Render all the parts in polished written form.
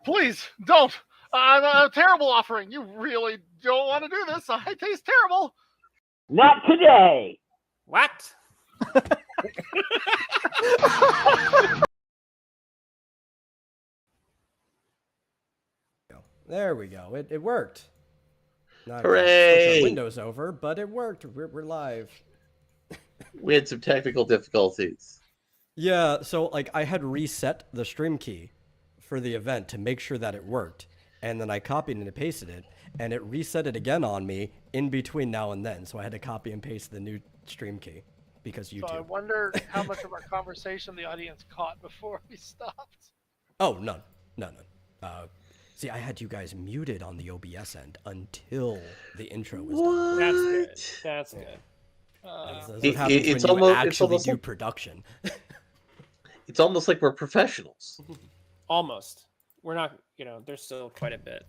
Please don't. I'm a terrible offering. You really don't want to do this. I taste terrible. Not today. What? There we go. It worked. Now Hooray! switch our windows over, but it worked. We're live. We had some technical difficulties. Yeah, so like I had reset the stream key for the event to make sure that it worked, and then I copied and pasted it, and it reset it again on me in between now and then. So I had to copy and paste the new stream key because YouTube. So I wonder how much of our conversation the audience caught before we stopped. Oh, none. See, I had you guys muted on the OBS end until the intro was done. That's good. That's good. That's what happens it's when you almost- actually do like- production. It's almost like we're professionals. Almost. We're not, there's still quite a bit.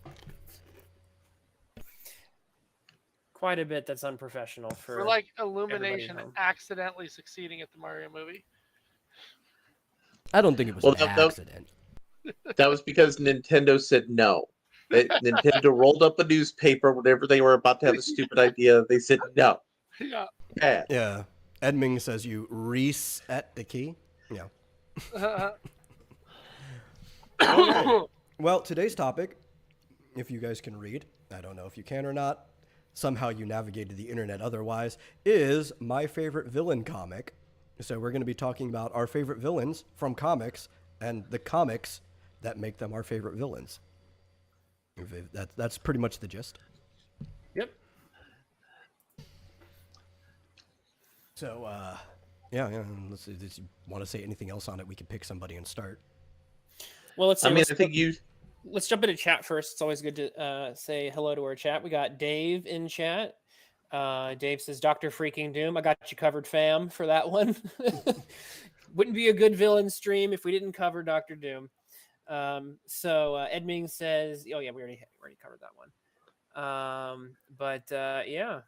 Quite a bit that's unprofessional for We're like Illumination home. accidentally succeeding at the Mario movie. I don't think it was Well, an accident. That was because Nintendo said no. Nintendo rolled up a newspaper whenever they were about to have a stupid idea. They said no. Yeah. Bad. Yeah. Edming says you reset the key. Yeah. Well, today's topic, if you guys can read, I don't know if you can or not, somehow you navigated the internet otherwise, is my favorite villain comic. So we're going to be talking about our favorite villains from comics and the comics that make them our favorite villains. That's pretty much the gist. Yep. So, yeah. Let's see. If you want to say anything else on it, we can pick somebody and start. Well, let's see. I think Let's jump into chat first. It's always good to say hello to our chat. We got Dave in chat. Dave says, Dr. Freaking Doom. I got you covered, fam, for that one. Wouldn't be a good villain stream if we didn't cover Dr. Doom. Edming says, oh, yeah, we already covered that one. Yeah.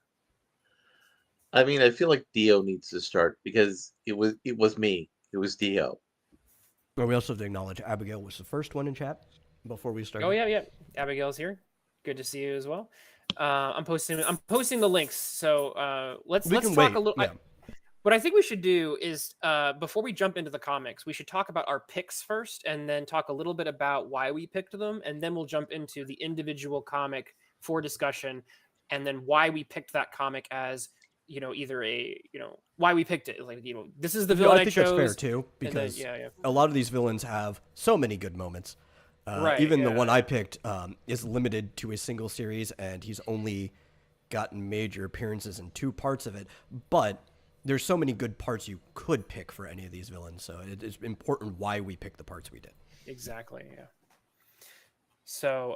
I mean, I feel like Dio needs to start because it was me. It was Dio. Well, we also have to acknowledge Abigail was the first one in chat before we started. Oh yeah. Abigail's here. Good to see you as well. I'm posting the links. So let's talk a little. Yeah. What I think we should do is before we jump into the comics, we should talk about our picks first, and then talk a little bit about why we picked them, and then we'll jump into the individual comic for discussion, and then why we picked that comic as either why we picked it. Like this is the villain I think chose. that's fair too, because yeah. a lot of these villains have so many good moments. Right, even the yeah. one I picked is limited to a single series, and he's only gotten major appearances in 2 parts of it. But there's so many good parts you could pick for any of these villains, so it's important why we picked the parts we did. Exactly, yeah. So,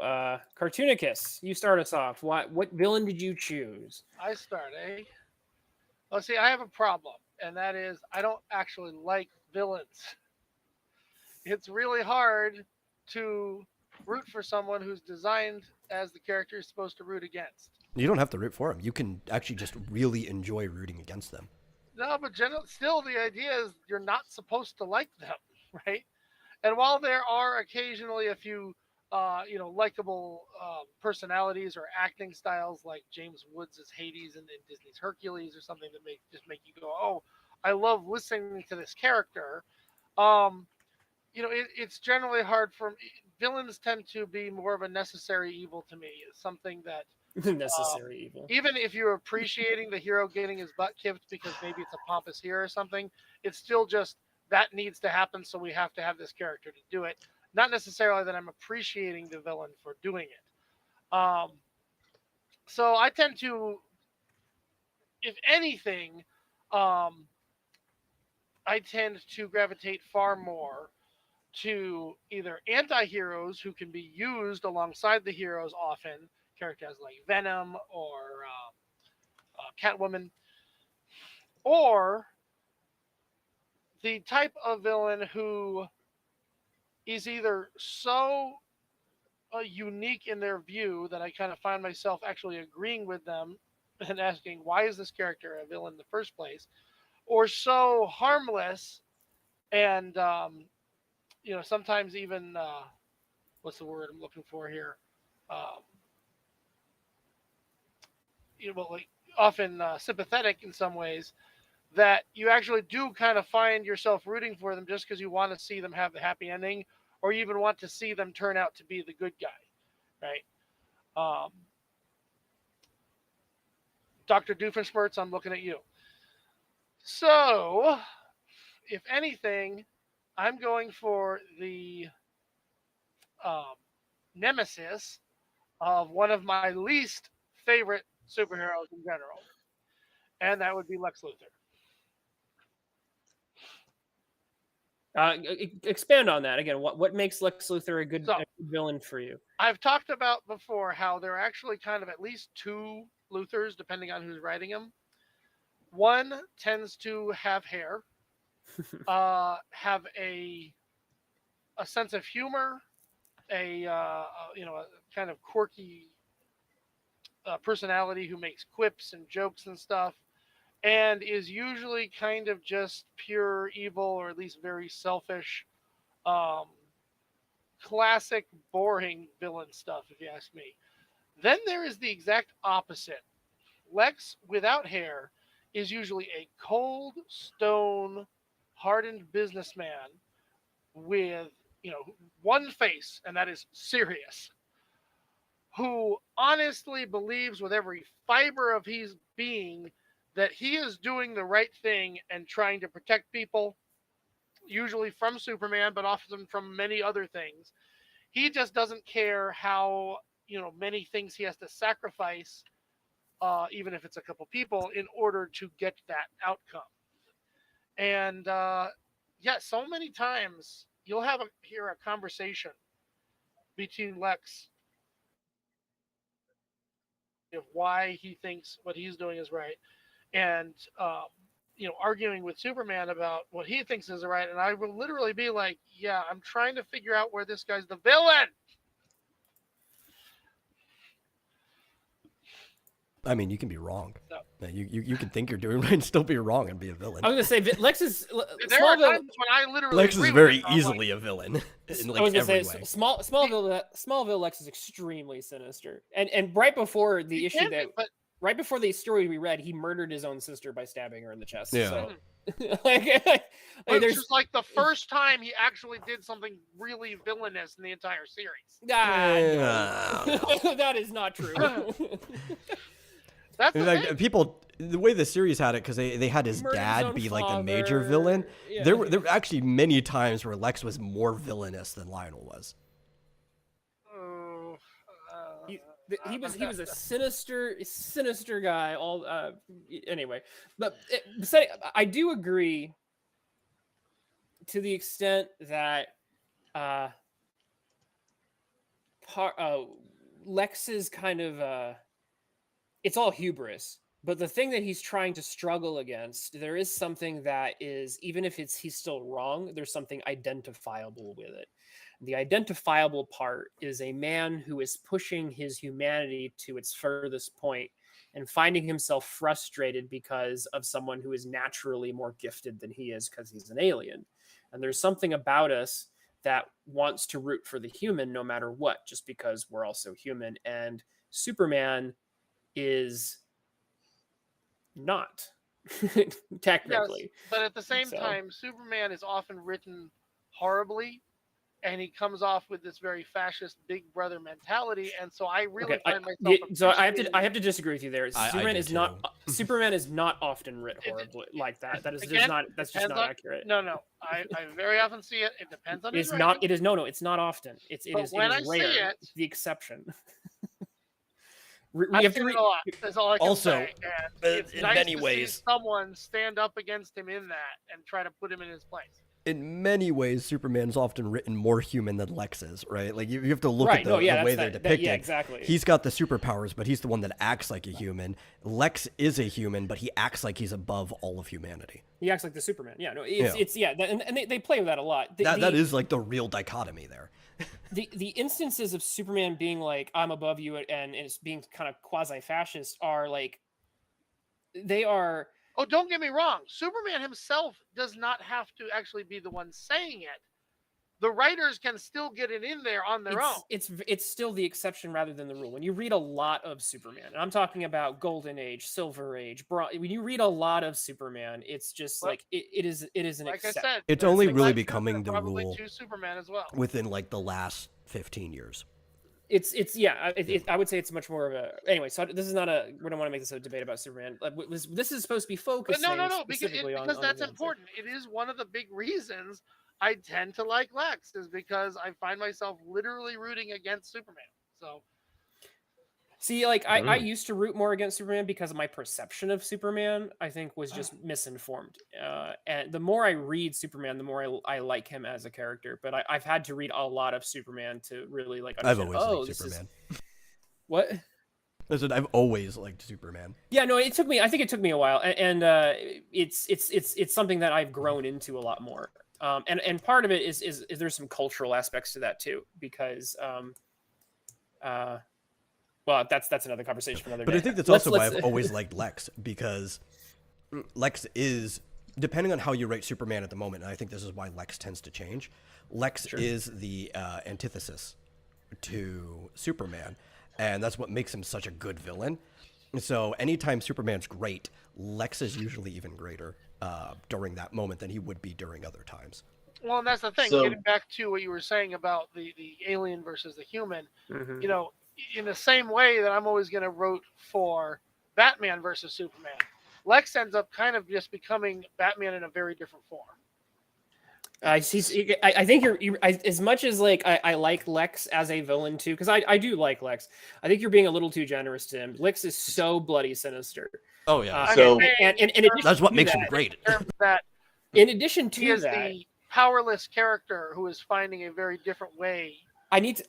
Cartoonicus, you start us off. What villain did you choose? I start, eh? Well, see, I have a problem, and that is I don't actually like villains. It's really hard to root for someone who's designed as the character you're supposed to root against. You don't have to root for them. You can actually just really enjoy rooting against them. No, but still the idea is you're not supposed to like them, right? And while there are occasionally a few, likable personalities or acting styles like James Woods' Hades and Disney's Hercules or something that make you go, oh, I love listening to this character. It's generally hard for villains tend to be more of a necessary evil to me. It's something that necessary evil. Even if you're appreciating the hero getting his butt kicked because maybe it's a pompous hero or something, it's still just that needs to happen, so we have to have this character to do it. Not necessarily that I'm appreciating the villain for doing it. So I tend to, if anything, I tend to gravitate far more to either anti-heroes who can be used alongside the heroes often, characters like Venom or Catwoman, or the type of villain who is either so unique in their view that I kind of find myself actually agreeing with them and asking, why is this character a villain in the first place? Or so harmless and, sometimes even, what's the word I'm looking for here? Like often sympathetic in some ways, that you actually do kind of find yourself rooting for them just because you want to see them have the happy ending, or you even want to see them turn out to be the good guy, right? Dr. Doofenshmirtz, I'm looking at you. So, if anything, I'm going for the nemesis of one of my least favorite superheroes in general, and that would be Lex Luthor. Expand on that again. What makes Lex Luthor a good villain for you? I've talked about before how there are actually kind of at least two Luthors, depending on who's writing them. One tends to have hair, have a sense of humor, a kind of quirky personality who makes quips and jokes and stuff, and is usually kind of just pure evil, or at least very selfish. Classic boring villain stuff, if you ask me. Then there is the exact opposite. Lex without hair is usually a cold stone hardened businessman with one face, and that is serious, who honestly believes with every fiber of his being that he is doing the right thing and trying to protect people, usually from Superman, but often from many other things. He just doesn't care how many things he has to sacrifice, even if it's a couple people, in order to get that outcome. And so many times you'll hear a conversation between Lex of why he thinks what he's doing is right, and arguing with Superman about what he thinks is right. And I will literally be like, yeah, I'm trying to figure out where this guy's the villain. I mean, you can be wrong. No. You can think you're doing right and still be wrong and be a villain. I was gonna say Lex is. There are times when I literally Lex is agree very with him. easily a villain in I was gonna every say way. Smallville Lex is extremely sinister, and right before the issue right before the story we read, he murdered his own sister by stabbing her in the chest. Yeah. So, which is like the first time he actually did something really villainous in the entire series. No. That is not true. That's the people, the way the series had it, because they had his dad be like the major villain. Yeah. There were actually many times where Lex was more villainous than Lionel was. He was a sinister guy. Anyway, but I do agree to the extent that Lex is kind of it's all hubris. But the thing that he's trying to struggle against, there is something that is, even if he's still wrong, there's something identifiable with it. The identifiable part is a man who is pushing his humanity to its furthest point and finding himself frustrated because of someone who is naturally more gifted than he is because he's an alien. And there's something about us that wants to root for the human no matter what, just because we're also human. And Superman is not technically. Yes, but at the same time, Superman is often written horribly, and he comes off with this very fascist big brother mentality, and so I really find myself I have to disagree with you there. Superman is not often written horribly like that. That is just not accurate. No. I very often see it. It depends on it's not often. It is rare. It's the exception. We have to read a lot. That's all I can say. And it's in nice many to ways, see someone stand up against him in that and try to put him in his place. In many ways, Superman's often written more human than Lex is, right? Like you have to look at the way they're depicted. Yeah, exactly. He's got the superpowers, but he's the one that acts like a human. Lex is a human, but he acts like he's above all of humanity. He acts like the Superman. Yeah, no, and they play with that a lot. That is like the real dichotomy there. The instances of Superman being like, I'm above you, and it's being kind of quasi-fascist are like, they are... Oh, don't get me wrong. Superman himself does not have to actually be the one saying it. the writers can still get it in there on their own. It's still the exception rather than the rule. When you read a lot of Superman, and I'm talking about Golden Age, Silver Age, when you read a lot of Superman, it's just Well, like it is an Like I exception. said, It's there's only the really Lex becoming and the probably rule 2 Superman as well. within like the last 15 years. It's I would say it's much more of a anyway. So this is not a we don't want to make this a debate about Superman. Like, this is supposed to be But focusing no, specifically because on that's the villains. important. It is one of the big reasons I tend to like Lex, is because I find myself literally rooting against Superman. So See, like I used to root more against Superman because my perception of Superman, I think, was just misinformed. And the more I read Superman, the more I like him as a character. But I've had to read a lot of Superman to really like I've understand. always liked Superman. What? I said I've always liked Superman. Yeah, no, it took me. I think it took me a while, and it's something that I've grown into a lot more. And part of it is there's some cultural aspects to that too, because well, that's another conversation for another day. But I think that's also why I've always liked Lex, because Lex is, depending on how you rate Superman at the moment, and I think this is why Lex tends to change, Lex is the antithesis to Superman, and that's what makes him such a good villain. So anytime Superman's great, Lex is usually even greater during that moment than he would be during other times. well, and that's the thing. So- Getting back to what you were saying about the alien versus the human, Mhm. you know, in the same way that I'm always going to root for Batman versus Superman, Lex ends up kind of just becoming Batman in a very different form. I think as much as like I like Lex as a villain too, because I do like Lex. I think you're being a little too generous to him. Lex is so bloody sinister. Oh yeah, So- and in addition that's what to makes that, him great. In terms that In addition he to is that, the powerless character who is finding a very different way I need to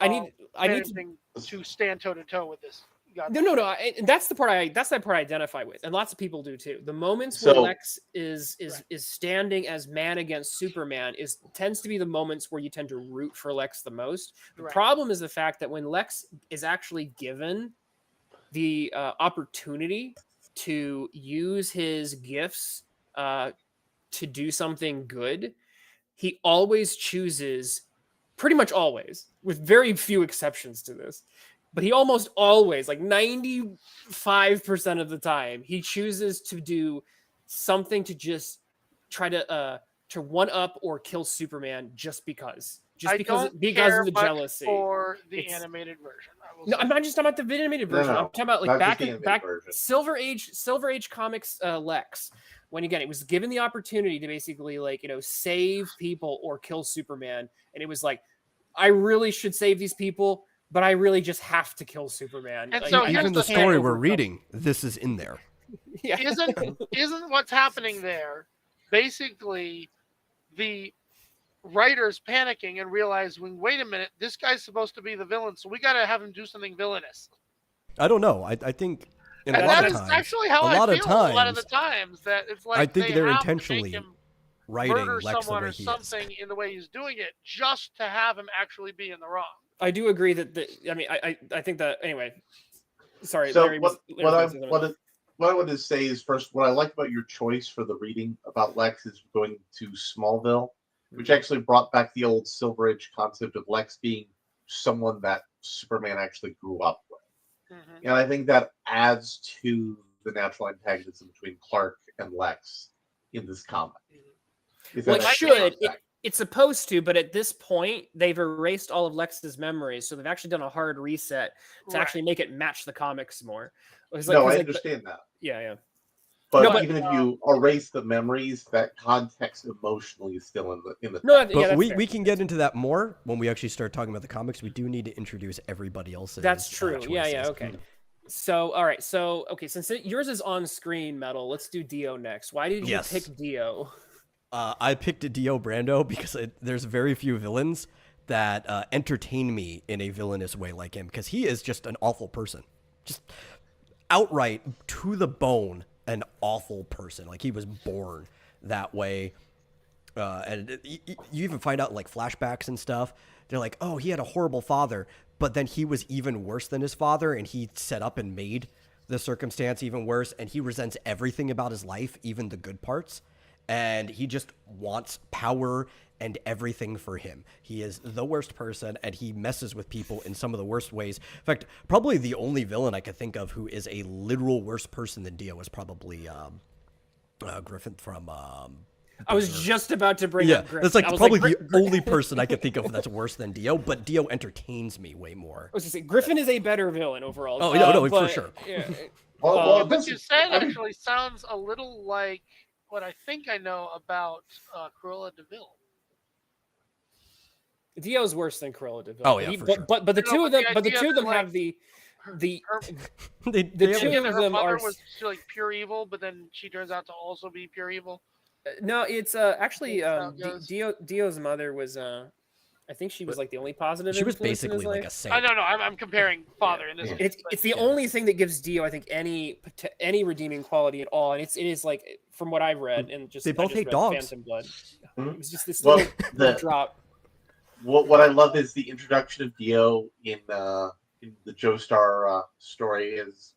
managing to stand toe to toe with this. No. That's the part I identify with, and lots of people do too. The moments where So- Lex is standing as man against Superman tends to be the moments where you tend to root for Lex the most. The Right. problem is the fact that when Lex is actually given the opportunity to use his gifts to do something good, he always chooses, pretty much always, with very few exceptions to this, but he almost always, like 95% of the time, he chooses to do something to just try to one up or kill Superman just because. I Because don't of care the much jealousy. for the It's- animated version. I will No, say. I'm not just talking about the animated version. No, I'm talking about like not just the animated back version. Silver Age comics Lex. When again, it was given the opportunity to basically like, save people or kill Superman, and it was like, I really should save these people, but I really just have to kill Superman. And Like, so I here's Even the the can't story we're overcome- reading, this is in there. Yeah. Isn't what's happening there basically the writers panicking and realizing, wait a minute, this guy's supposed to be the villain, so we got to have him do something villainous. I don't know. I think in a And lot that of is times, actually how a I lot feel of a lot of the times, times, that it's like I think they they're have to make intentionally him writing murder Lex the someone way or he is. something in the way he's doing it, just to have him actually be in the wrong. I do agree that I think that anyway. Sorry, So Larry was- what I Larry was gonna- wanted to say is, first, what I like about your choice for the reading about Lex is going to Smallville, which actually brought back the old Silver Age concept of Lex being someone that Superman actually grew up with. Mhm. And I think that adds to the natural antagonism between Clark and Lex in this comic. Is Well, that it actually should. comes back. It's supposed to, but at this point, they've erased all of Lex's memories, so they've actually done a hard reset to Right. actually make it match the comics more. It's No, 'cause, I like, understand that. yeah. But, No, but- even if you erase the memories, that context emotionally is still in the No, text. yeah, But that's we, fair. we can get into that more when we actually start talking about the comics. We do need to introduce everybody else's. That's true. Yeah, choices. okay. So, all right. So, okay, since yours is on screen, Metal, let's do Dio next. Why did you Yes. pick Dio? I picked Dio Brando because there's very few villains that entertain me in a villainous way like him, because he is just an awful person. Just outright, to the bone, an awful person. Like, he was born that way. And you even find out, like, flashbacks and stuff. They're like, oh, he had a horrible father, but then he was even worse than his father, and he set up and made the circumstance even worse, and he resents everything about his life, even the good parts. And he just wants power and everything for him. He is the worst person, and he messes with people in some of the worst ways. In fact, probably the only villain I could think of who is a literal worse person than Dio is probably Griffin from. I was just about to bring up Griffin. That's like I was probably like, the only person I could think of that's worse than Dio, but Dio entertains me way more. I was gonna say Griffin is a better villain overall. Oh, no, for but, sure. Yeah, What you said actually sounds a little like what I think I know about Cruella de Vil. Dio's worse than Cruella de Vil. Oh, yeah, for sure. But the two of them, the but the idea two of them that, have the They the have- two of her them mother are. was like pure evil, but then she turns out to also be pure evil. No, it's actually That's how it goes. Dio's mother was I think she was like the only positive. She was influence in his basically like life. a saint. I don't know. I'm comparing father in this. It's the only thing that gives Dio, I think, any redeeming quality at all, and it is like from what I've read and just They both I just hate read dogs. Phantom Blood. Mhm. It was just this Well, little drop. What I love is the introduction of Dio in the Joestar story is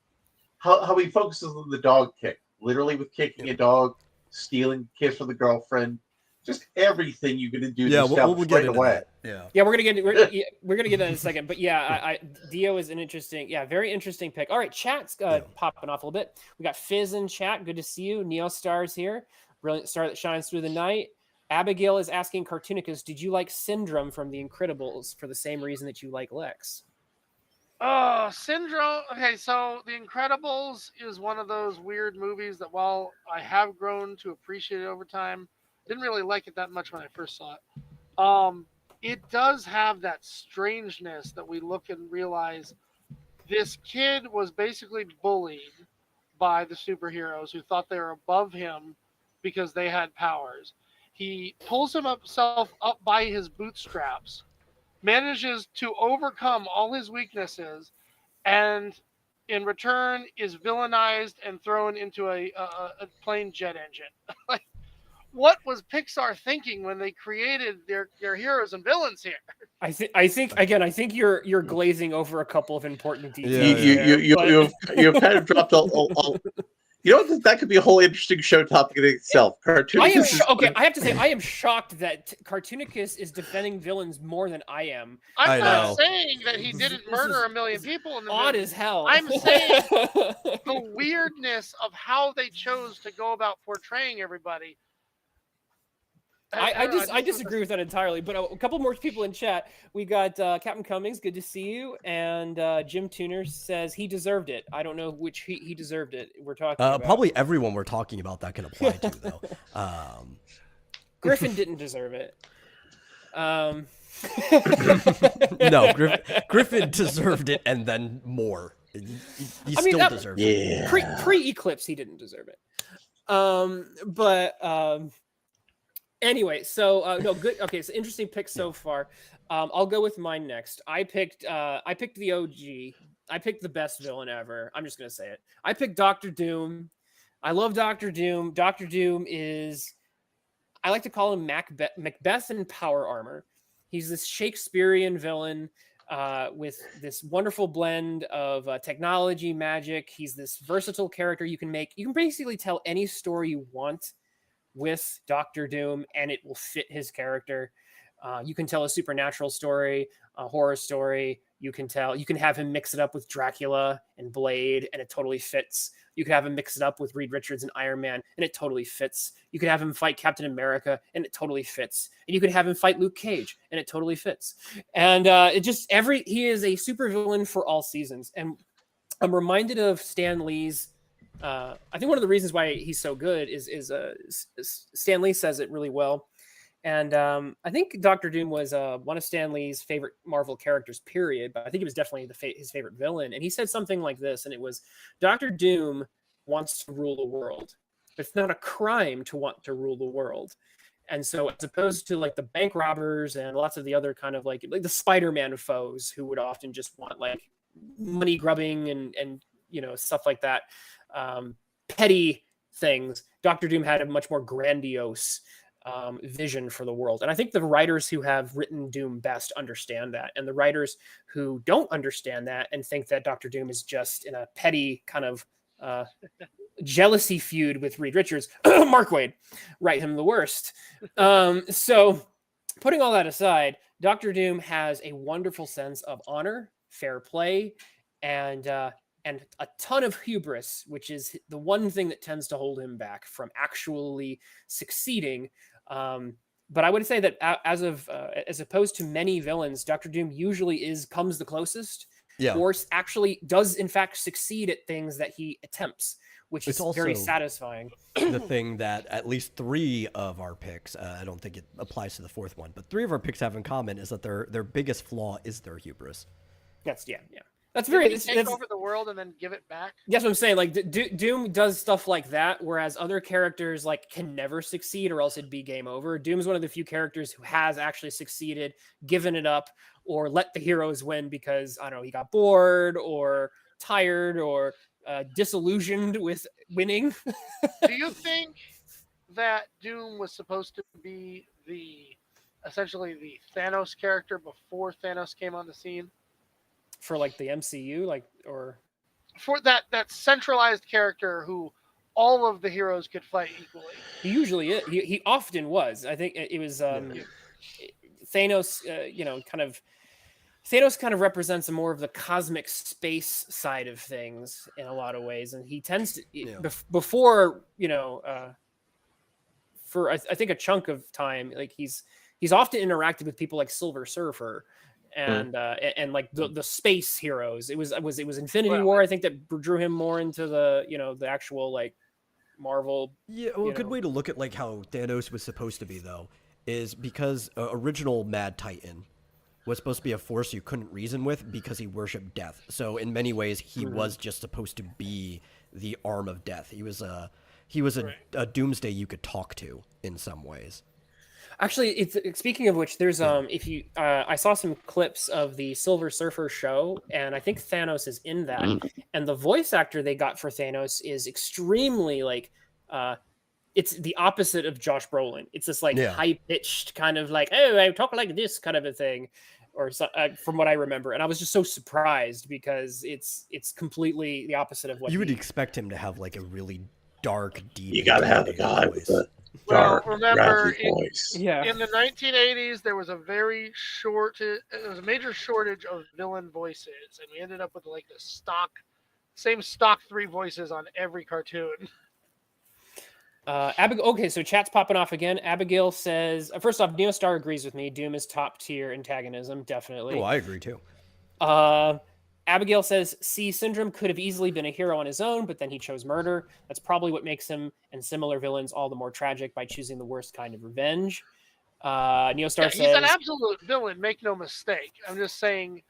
how he focuses on the dog kick, literally with kicking a dog, stealing a kiss from the girlfriend, just everything you're gonna do. Yeah, to we'll get right into away. that. Yeah. Yeah, we're gonna get that in a second. But yeah, Dio is an interesting, very interesting pick. All right, chat's popping off a little bit. We got Fizz in chat. Good to see you. Neo Star's here. Brilliant star that shines through the night. Abigail is asking Cartoonicus, did you like Syndrome from The Incredibles for the same reason that you like Lex? Oh, Syndrome. Okay, so The Incredibles is one of those weird movies that while I have grown to appreciate it over time, didn't really like it that much when I first saw it. It does have that strangeness that we look and realize this kid was basically bullied by the superheroes who thought they were above him because they had powers. He pulls himself up by his bootstraps, manages to overcome all his weaknesses, and in return is villainized and thrown into a plane jet engine. Like, what was Pixar thinking when they created their heroes and villains here? I think you're glazing over a couple of important details. You've kind of dropped a you know that could be a whole interesting show topic in itself. Cartoonicus I have to say, I am shocked that Cartoonicus is defending villains more than I am. I'm not saying that he didn't murder a million people in the odd movie. as hell. I'm saying the weirdness of how they chose to go about portraying everybody. I disagree with that entirely, but a couple more people in chat. We got Captain Cummings, good to see you, and Jim Tuner says he deserved it. I don't know which he deserved it. We're talking about. Probably everyone we're talking about that can apply to, though. Griffin didn't deserve it. No, Griffin deserved it, and then more. He still deserved it. Pre-Eclipse, he didn't deserve it. Anyway, so no, good. Okay, so interesting pick so far. I'll go with mine next. I picked the OG. I picked the best villain ever. I'm just gonna say it. I picked Doctor Doom. I love Doctor Doom. Doctor Doom is, I like to call him Macbeth in power armor. He's this Shakespearean villain with this wonderful blend of technology, magic. He's this versatile character you can basically tell any story you want with Doctor Doom, and it will fit his character. You can tell a supernatural story, a horror story. You can have him mix it up with Dracula and Blade, and it totally fits. You could have him mix it up with Reed Richards and Iron Man, and it totally fits. You could have him fight Captain America, and it totally fits. And you could have him fight Luke Cage, and it totally fits. And he is a supervillain for all seasons. And I'm reminded of Stan Lee's. I think one of the reasons why he's so good is Stan Lee says it really well. And I think Doctor Doom was one of Stan Lee's favorite Marvel characters, period. But I think it was definitely his favorite villain. And he said something like this, and it was, Doctor Doom wants to rule the world. It's not a crime to want to rule the world. And so as opposed to like the bank robbers and lots of the other kind of like the Spider-Man foes who would often just want like money grubbing and stuff like that, petty things, Doctor Doom had a much more grandiose vision for the world. And I think the writers who have written Doom best understand that. And the writers who don't understand that and think that Doctor Doom is just in a petty kind of jealousy feud with Reed Richards, Mark Waid, write him the worst. So putting all that aside, Doctor Doom has a wonderful sense of honor, fair play, and a ton of hubris, which is the one thing that tends to hold him back from actually succeeding. But I would say that as opposed to many villains, Doctor Doom usually comes the closest, Yeah. or actually does in fact succeed at things that he attempts, which It's is very also satisfying. The thing that at least 3 of our picks, I don't think it applies to the 4th one, but 3 of our picks have in common is that their biggest flaw is their hubris. That's yeah. That's Didn't very. he take That's over the world and then give it back? what I'm saying. Like Doom does stuff like that, whereas other characters like can never succeed, or else it'd be game over. Doom's one of the few characters who has actually succeeded, given it up, or let the heroes win because I don't know he got bored or tired or disillusioned with winning. Do you think that Doom was supposed to be essentially the Thanos character before Thanos came on the scene? For like the MCU, like or For that centralized character who all of the heroes could fight equally. he usually is. He often was. I think it was Thanos. Thanos kind of represents more of the cosmic space side of things in a lot of ways, and he tends to before for I think a chunk of time, like he's often interacted with people like Silver Surfer. And like the space heroes, it was Infinity War, I think, that drew him more into the the actual like Marvel. Yeah, well, a good way to look at like how Thanos was supposed to be though is because original Mad Titan was supposed to be a force you couldn't reason with because he worshipped death. So in many ways, he was just supposed to be the arm of death. He was a a doomsday you could talk to in some ways. Actually, it's speaking of which, there's if you I saw some clips of the Silver Surfer show, and I think Thanos is in that, and the voice actor they got for Thanos is extremely like it's the opposite of Josh Brolin. It's this like high pitched kind of like, oh, I talk like this kind of a thing, or from what I remember, and I was just so surprised because it's completely the opposite of what you would expect him to have like a really dark, deep. You gotta have a guy with a Well, dark, remember, graphic voice. Yeah. in the 1980s, there was a major shortage of villain voices, and we ended up with like the same stock 3 voices on every cartoon. Abigail. Okay, so chat's popping off again. Abigail says, first off, Neostar agrees with me. Doom is top tier antagonism, definitely. Oh, I agree too. Abigail says, C. Syndrome could have easily been a hero on his own, but then he chose murder. That's probably what makes him and similar villains all the more tragic by choosing the worst kind of revenge. Neostar says... He's an absolute villain, make no mistake. I'm just saying,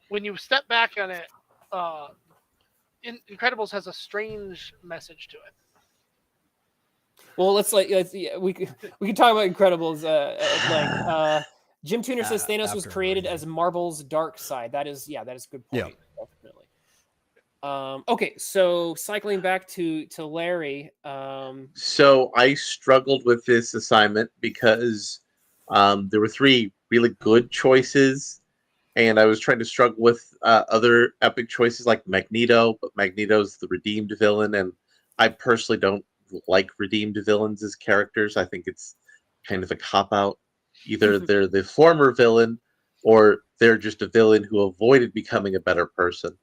when you step back on it, Incredibles has a strange message to it. Well, we can talk about Incredibles. Jim Tuner says Thanos was created as Marvel's dark side. That is a good point. Yeah. Definitely. Okay, so cycling back to Larry. So I struggled with this assignment because there were 3 really good choices, and I was trying to struggle with other epic choices like Magneto, but Magneto's the redeemed villain, and I personally don't like redeemed villains as characters. I think it's kind of a cop-out. Either they're the former villain or they're just a villain who avoided becoming a better person.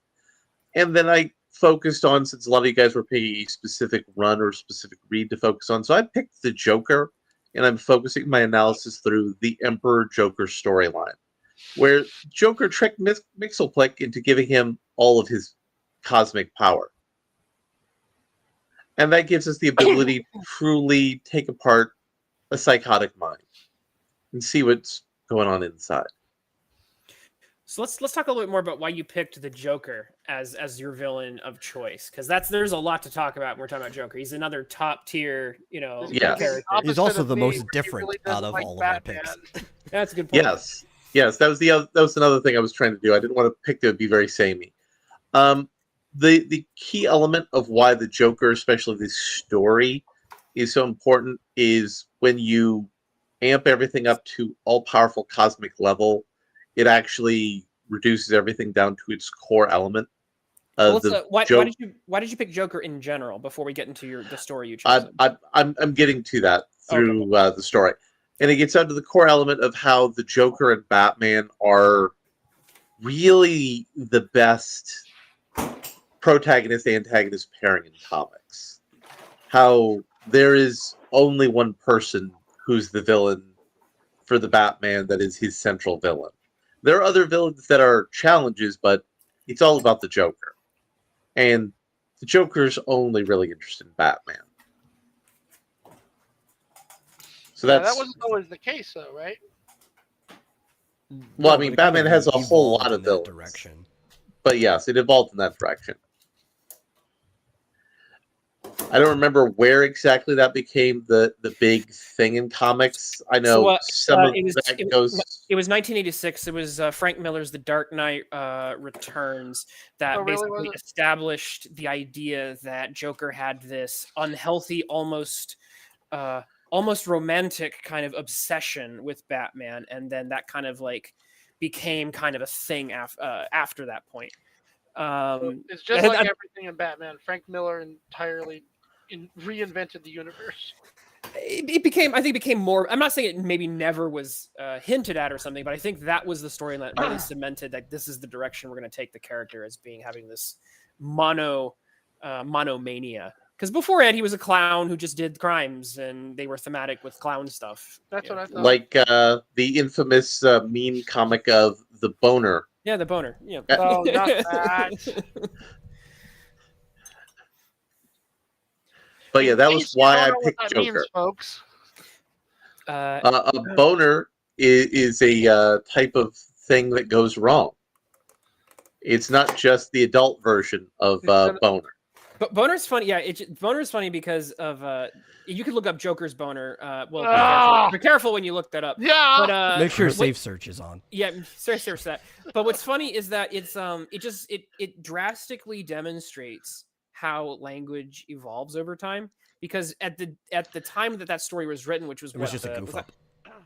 And then I focused on, since a lot of you guys were picking a specific run or specific read to focus on, so I picked the Joker, and I'm focusing my analysis through the Emperor Joker storyline, where Joker tricked Mxyzptlk into giving him all of his cosmic power. And that gives us the ability to truly take apart a psychotic mind and see what's going on inside. So let's talk a little bit more about why you picked the Joker as your villain of choice, because there's a lot to talk about when we're talking about Joker. He's another top tier, character. He's also the most different out of all of our picks. That's a good point. Yes, that was another thing I was trying to do. I didn't want to pick to be very samey. The key element of why the Joker, especially the story, is so important is when you amp everything up to all-powerful cosmic level, it actually reduces everything down to its core element. Why did you pick Joker in general before we get into the story you chose? I'm getting to that through the story. And it gets down to the core element of how the Joker and Batman are really the best protagonist-antagonist pairing in comics. How there is only one person who's the villain for the Batman that is his central villain. There are other villains that are challenges, but it's all about the Joker. And the Joker's only really interested in Batman. So Yeah, that's that wasn't always the case, though, right? well, I No, mean, but it kind Batman of has a whole evolved lot in of that villains. direction. But yes, it evolved in that direction. I don't remember where exactly that became the big thing in comics. I know some of that goes. It was 1986. It was Frank Miller's The Dark Knight Returns that Oh, really, was basically it? established the idea that Joker had this unhealthy, almost romantic kind of obsession with Batman, and then that kind of like became kind of a thing after that point. It's just like everything in Batman. Frank Miller entirely reinvented the universe. It became more. I'm not saying it maybe never was hinted at or something, but I think that was the story that really cemented that this is the direction we're going to take the character as having this monomania. Because beforehand, he was a clown who just did crimes, and they were thematic with clown stuff. That's what I thought. Like the infamous meme comic of the Boner. Yeah, the Boner. Yeah. Oh, not that. But yeah, that was why I picked that Joker. means, folks. A boner is a type of thing that goes wrong. It's not just the adult version of boner. But Boner's funny. Yeah, Boner's funny because of you could look up Joker's boner. Be careful when you look that up. Yeah. But Make sure safe search is on. Yeah, search that. But what's funny is that it drastically demonstrates how language evolves over time. Because at the time that story was written, which was just a goof up.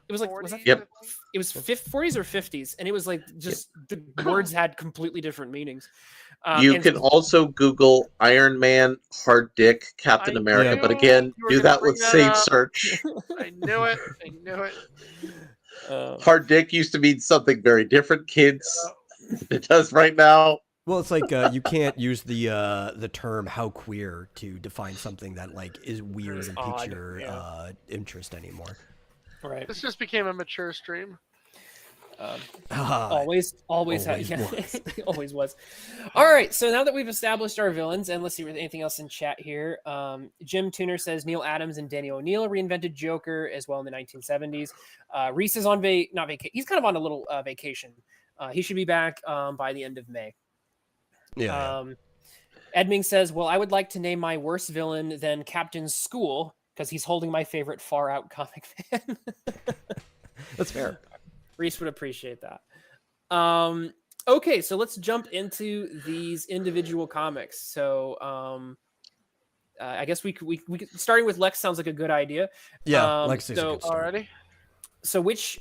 It was like was that, Yep. It was 40s or 50s, and it was like just the words had completely different meanings. You can also Google Iron Man, Hard Dick, Captain America, but again, do that with safe search. I knew it. Hard Dick used to mean something very different, kids. It does right now. Well, it's like you can't use the term "how queer" to define something that like is weird and piques your interest anymore. Right. This just became a mature stream. Always was. always was. All right, so now that we've established our villains, and let's see if there's anything else in chat here. Jim Tuner says Neil Adams and Danny O'Neill reinvented Joker as well in the 1970s. Rhys is on not vacation. He's kind of on a little vacation. He should be back by the end of May. Yeah. Edming says, well, I would like to name my worst villain then Captain School because he's holding my favorite Far Out comic fan. That's fair. Rhys would appreciate that. Okay, so let's jump into these individual comics. So I guess we could, starting with Lex sounds like a good idea. Yeah, Lex is a good start. Already. So which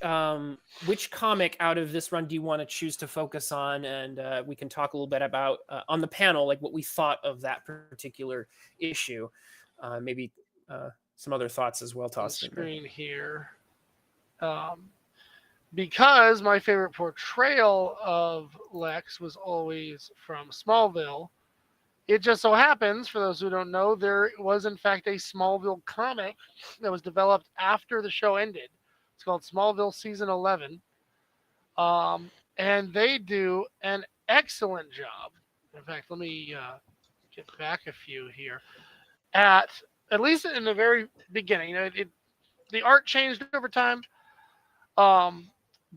comic out of this run do you want to choose to focus on? And we can talk a little bit about on the panel, like what we thought of that particular issue. Maybe some other thoughts as well. Tossed in Screen here. Because my favorite portrayal of Lex was always from Smallville, it just so happens, for those who don't know, there was in fact a Smallville comic that was developed after the show ended. It's called Smallville Season 11. And they do an excellent job. In fact, let me get back a few here. At least in the very beginning, the art changed over time.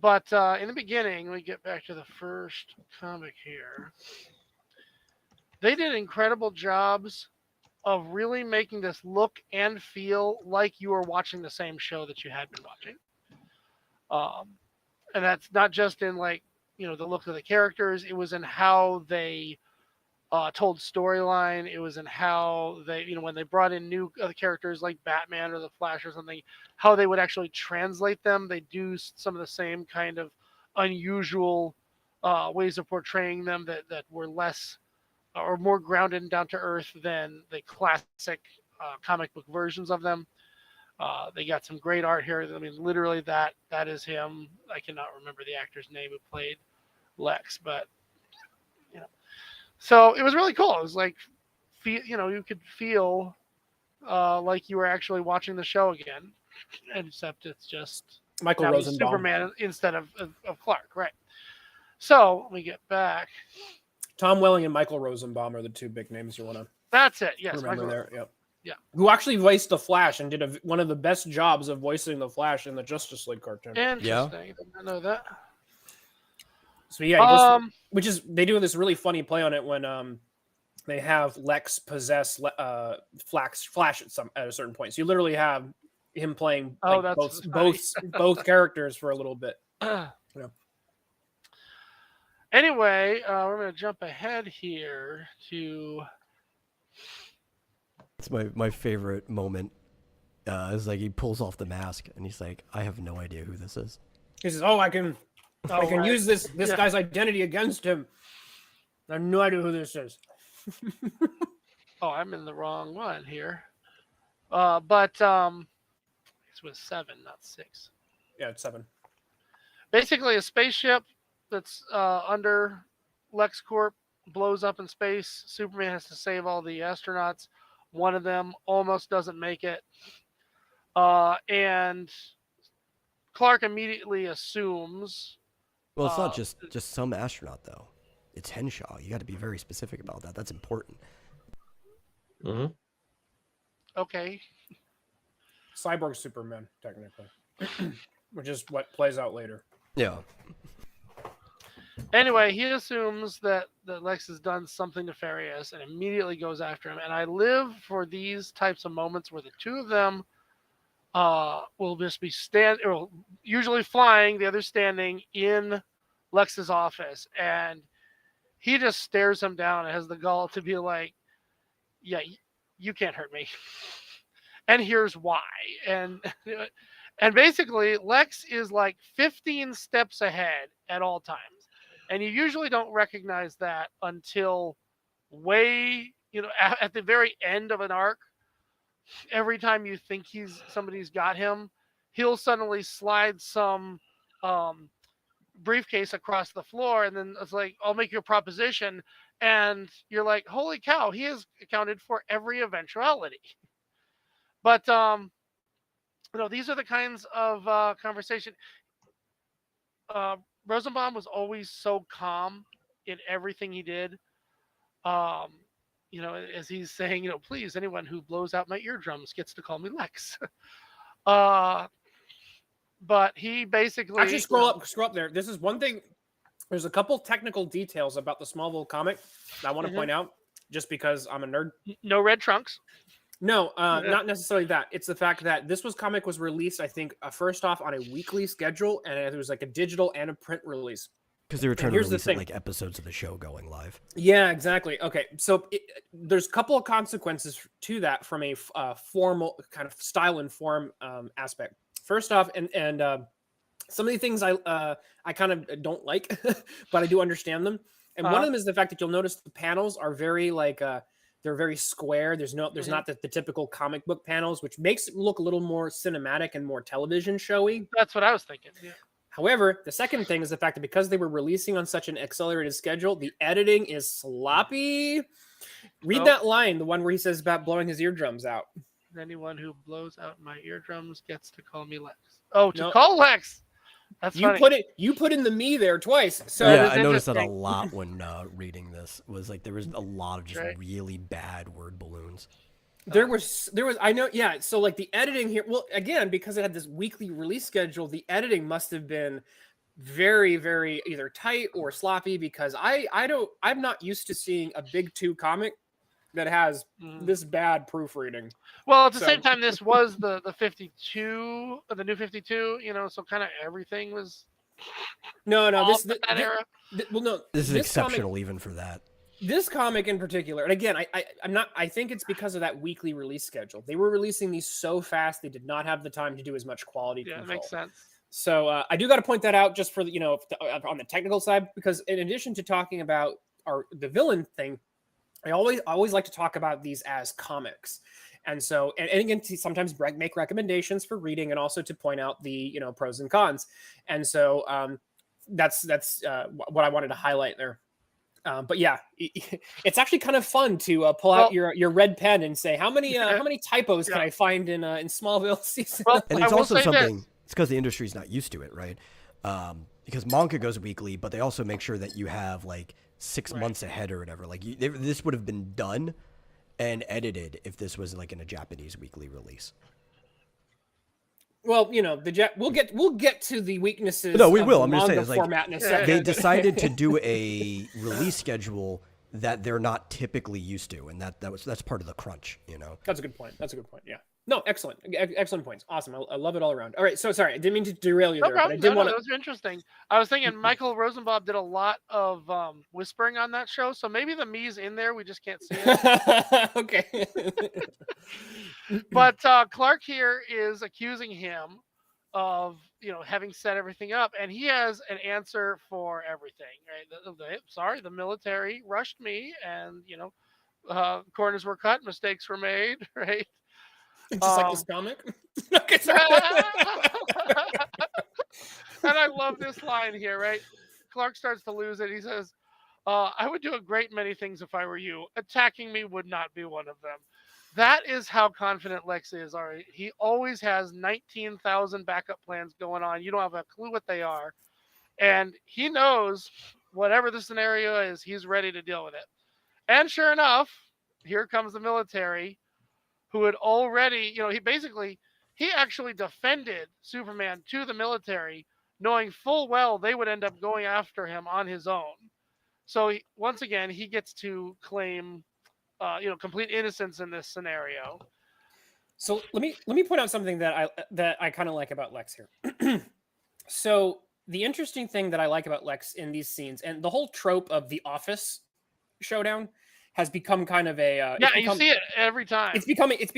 But in the beginning, we get back to the first comic here. They did incredible jobs of really making this look and feel like you were watching the same show that you had been watching. And that's not just in the look of the characters. It was in how they told storyline. It was in how they, when they brought in new characters like Batman or the Flash or something, how they would actually translate them. They do some of the same kind of unusual ways of portraying them that were less or more grounded and down to earth than the classic comic book versions of them. They got some great art here. I mean, literally that is him. I cannot remember the actor's name who played Lex, but so it was really cool. It was like, you could feel like you were actually watching the show again, except it's just Michael now he's Rosenbaum. Superman instead of Clark, right? So let me get back. Tom Welling and Michael Rosenbaum are the two big names you want to That's it. Yes, remember Michael. there. Yep. Yeah. Who actually voiced the Flash and did one of the best jobs of voicing the Flash in the Justice League cartoon. Interesting. I didn't know that. So yeah, which is they do this really funny play on it when they have Lex possess Flash at a certain point. So you literally have him playing both characters for a little bit. Anyway, we're going to jump ahead here to. It's my favorite moment. Is like he pulls off the mask and he's like, "I have no idea who this is." He says, "Oh, I can use this guy's identity against him. I have no idea who this is." Oh, I'm in the wrong one here. But it was 7, not 6. Yeah, it's 7. Basically, a spaceship that's under LexCorp blows up in space. Superman has to save all the astronauts. One of them almost doesn't make it. And Clark immediately assumes. Well, it's not just some astronaut, though. It's Henshaw. You got to be very specific about that. That's important. Mm-hmm. Okay. Cyborg Superman, technically. Which is what plays out later. Yeah. Anyway, he assumes that Lex has done something nefarious and immediately goes after him. And I live for these types of moments where the two of them will just be usually flying, the other standing in Lex's office. And he just stares him down and has the gall to be like, yeah, you can't hurt me. And here's why. And basically, Lex is like 15 steps ahead at all times. And you usually don't recognize that until way, at the very end of an arc. Every time you think somebody's got him, he'll suddenly slide some briefcase across the floor, and then it's like, I'll make you a proposition, and you're like, holy cow, he has accounted for every eventuality. But these are the kinds of conversation. Rosenbaum was always so calm in everything he did. As he's saying, please, anyone who blows out my eardrums gets to call me Lex. But he basically actually scroll up there. This is one thing. There's a couple technical details about the Smallville comic that I want to point out, just because I'm a nerd. No red trunks. No, not necessarily that. It's the fact that this comic was released, I think, first off on a weekly schedule, and it was like a digital and a print release. Because they were trying to release it like episodes of the show going live. Yeah, exactly. Okay, so there's a couple of consequences to that from a formal kind of style and form aspect. First off, and some of the things I kind of don't like, but I do understand them. And one of them is the fact that you'll notice the panels are very they're very square. There's not the typical comic book panels, which makes it look a little more cinematic and more television showy. That's what I was thinking. Yeah. However, the second thing is the fact that because they were releasing on such an accelerated schedule, the editing is sloppy. Read that line, the one where he says about blowing his eardrums out. Anyone who blows out my eardrums gets to call me Lex. Oh, call Lex. That's funny. You put in the me there twice. So yeah, I noticed that a lot when reading this. Was like there was a lot of just really bad word balloons. There was I know, yeah. So like the editing here, well, again, because it had this weekly release schedule, the editing must have been very, very either tight or sloppy, because I'm not used to seeing a big 2 comic that has this bad proofreading. Well, at the same time, this was the 52, the new 52, so kind of everything was. No, that era. This is exceptional even for that. This comic in particular, and again, I think it's because of that weekly release schedule. They were releasing these so fast, they did not have the time to do as much quality control. Yeah, that makes sense. So I do got to point that out just for on the technical side, because in addition to talking about the villain thing, I always like to talk about these as comics. And so, and again, to sometimes make recommendations for reading and also to point out the, pros and cons. And so that's what I wanted to highlight there. But yeah, it's actually kind of fun to pull out your red pen and say, how many typos can I find in Smallville season? Well, And I it's will also say something, this. it's because the industry's not used to it, right? Because manga goes weekly, but they also make sure that you have like 6 months ahead or whatever. Like this would have been done and edited if this was like in a Japanese weekly release. Well, we'll get to the weaknesses. No, we of will. the I'm just saying, manga it's like format in a second. they decided to do a release schedule that they're not typically used to, and that's part of the crunch, That's a good point. Yeah. No, excellent. Excellent points. Awesome. I love it all around. All right. So sorry, I didn't mean to derail you No there, but I problem. did want to. Those are interesting. I was thinking Michael Rosenbaum did a lot of whispering on that show, so maybe the me's in there. We just can't see it. Okay. But Clark here is accusing him of having set everything up, and he has an answer for everything. Right? The military rushed me, and corners were cut, mistakes were made. Right? Just like this comic. Okay, sorry. And I love this line here, right? Clark starts to lose it. He says, I would do a great many things if I were you. Attacking me would not be one of them. That is how confident Lex is. All right. He always has 19,000 backup plans going on. You don't have a clue what they are. And he knows whatever the scenario is, he's ready to deal with it. And sure enough, here comes the military, who had already, he actually defended Superman to the military, knowing full well they would end up going after him on his own. So once again, he gets to claim, complete innocence in this scenario. So let me point out something that I kind of like about Lex here. So the interesting thing that I like about Lex in these scenes, and the whole trope of the office showdown, has become kind of a you see it every time. It's become a It's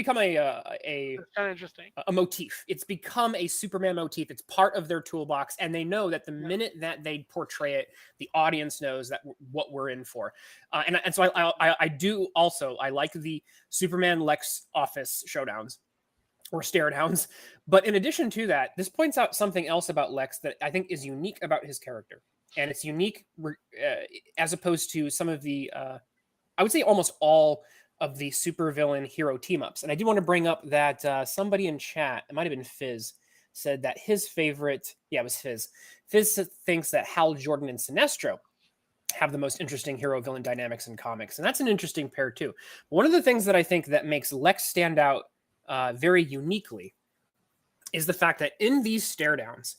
kind of interesting. A motif. It's become a Superman motif. It's part of their toolbox, and they know that the minute that they portray it, the audience knows that what we're in for. And so I do also, I like the Superman Lex office showdowns or stare downs. But in addition to that, this points out something else about Lex that I think is unique about his character, and it's unique as opposed to some of the I would say almost all of the supervillain hero team ups. And I do want to bring up that somebody in chat, it might have been Fizz, said that his favorite, it was Fizz. Fizz thinks that Hal Jordan and Sinestro have the most interesting hero villain dynamics in comics. And that's an interesting pair too. One of the things that I think that makes Lex stand out very uniquely is the fact that in these stare downs,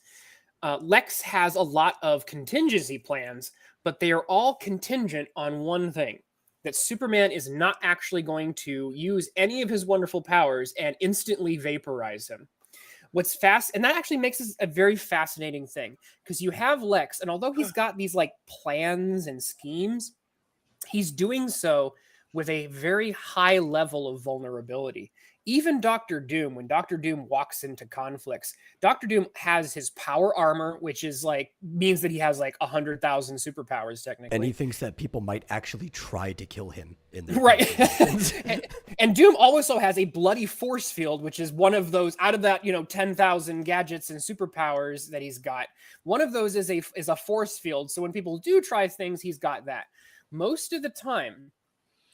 Lex has a lot of contingency plans, but they are all contingent on one thing: that Superman is not actually going to use any of his wonderful powers and instantly vaporize him. What's fast, and that actually makes this a very fascinating thing, because you have Lex, and although he's got these like plans and schemes, he's doing so with a very high level of vulnerability. Even Dr. Doom, when Dr. Doom walks into conflicts, Dr. Doom has his power armor, which is means that he has 100,000 superpowers technically. And he thinks that people might actually try to kill him in the right. and Doom also has a bloody force field, which is one of those out of that 10,000 gadgets and superpowers that he's got. One of those is a force field. So when people do try things, he's got that. Most of the time,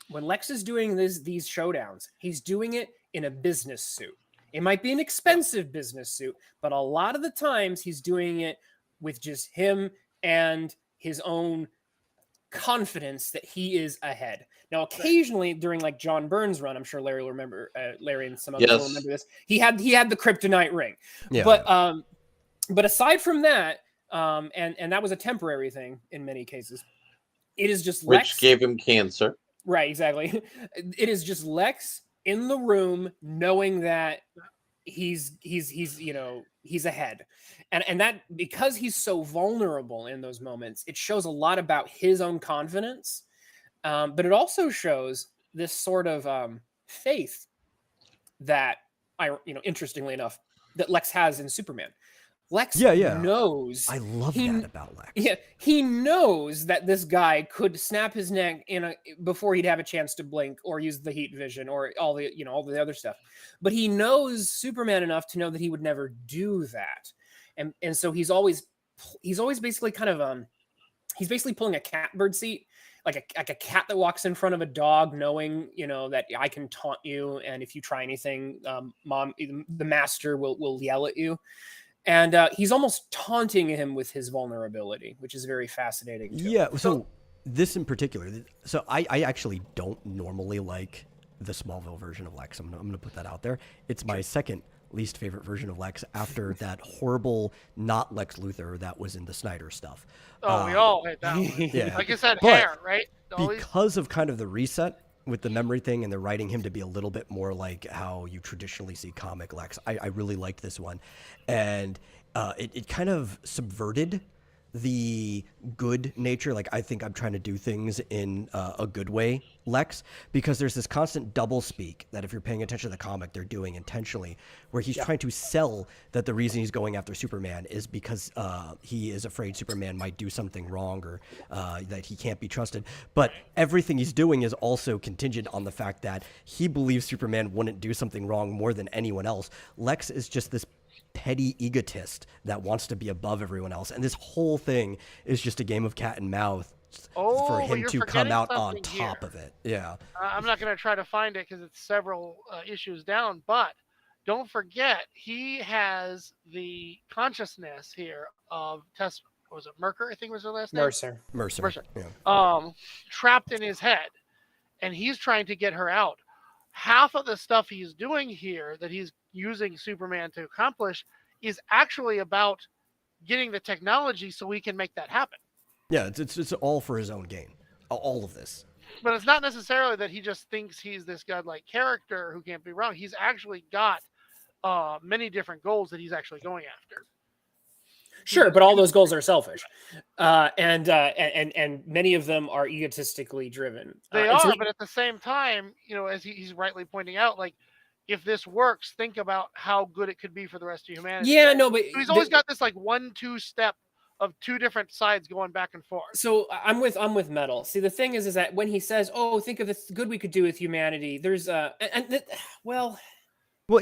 when Lex is doing these showdowns, he's doing it in a business suit. It might be an expensive business suit, but a lot of the times he's doing it with just him and his own confidence that he is ahead. Now, occasionally during John Byrne's run, I'm sure Larry will remember, Larry and some others will remember this. He had the kryptonite ring. Yeah. But aside from that, and that was a temporary thing in many cases, it is just Lex. Which gave him cancer. Right, exactly. It is just Lex in the room knowing that he's ahead. And that, because he's so vulnerable in those moments, it shows a lot about his own confidence. But it also shows this sort of faith that interestingly enough, that Lex has in Superman. Lex Yeah. knows. I love that about Lex. Yeah, he knows that this guy could snap his neck before he'd have a chance to blink or use the heat vision or all the other stuff. But he knows Superman enough to know that he would never do that, and so he's always basically kind of he's basically pulling a catbird seat, like a cat that walks in front of a dog, knowing that I can taunt you, and if you try anything, the master will yell at you. And he's almost taunting him with his vulnerability, which is very fascinating too. Yeah, so this in particular, so I actually don't normally like the Smallville version of Lex. I'm gonna put that out there. It's my second least favorite version of Lex after that horrible not Lex Luthor that was in the Snyder stuff. Oh, we all hate that one. Yeah. Like you said, But hair, right? Always. because of kind of the reset with the memory thing, and they're writing him to be a little bit more like how you traditionally see comic Lex, I really liked this one. And it kind of subverted the good nature. Like, I think I'm trying to do things in a good way, Lex, because there's this constant double speak that if you're paying attention to the comic, they're doing intentionally, where he's trying to sell that the reason he's going after Superman is because he is afraid Superman might do something wrong, or that he can't be trusted. But everything he's doing is also contingent on the fact that he believes Superman wouldn't do something wrong more than anyone else. Lex is just this petty egotist that wants to be above everyone else, and this whole thing is just a game of cat and mouse for him to come out on top of it. Yeah. I'm not going to try to find it because it's several issues down, but don't forget he has the consciousness here of Tess. Was it Mercer? I think was her last name. Mercer. Yeah. Trapped in his head, and he's trying to get her out. Half of the stuff he's doing here that he's using Superman to accomplish is actually about getting the technology so we can make that happen. Yeah, it's all for his own gain. All of this. But it's not necessarily that he just thinks he's this godlike character who can't be wrong. He's actually got many different goals that he's actually going after. Sure, but all those goals are selfish, and many of them are egotistically driven. They are, but at the same time, as he's rightly pointing out, like, if this works, think about how good it could be for the rest of humanity. Yeah, no, but So he's always got this like 1-2 step of two different sides going back and forth. So I'm with Metal. See, the thing is that when he says, "Oh, think of the good we could do with humanity," there's well,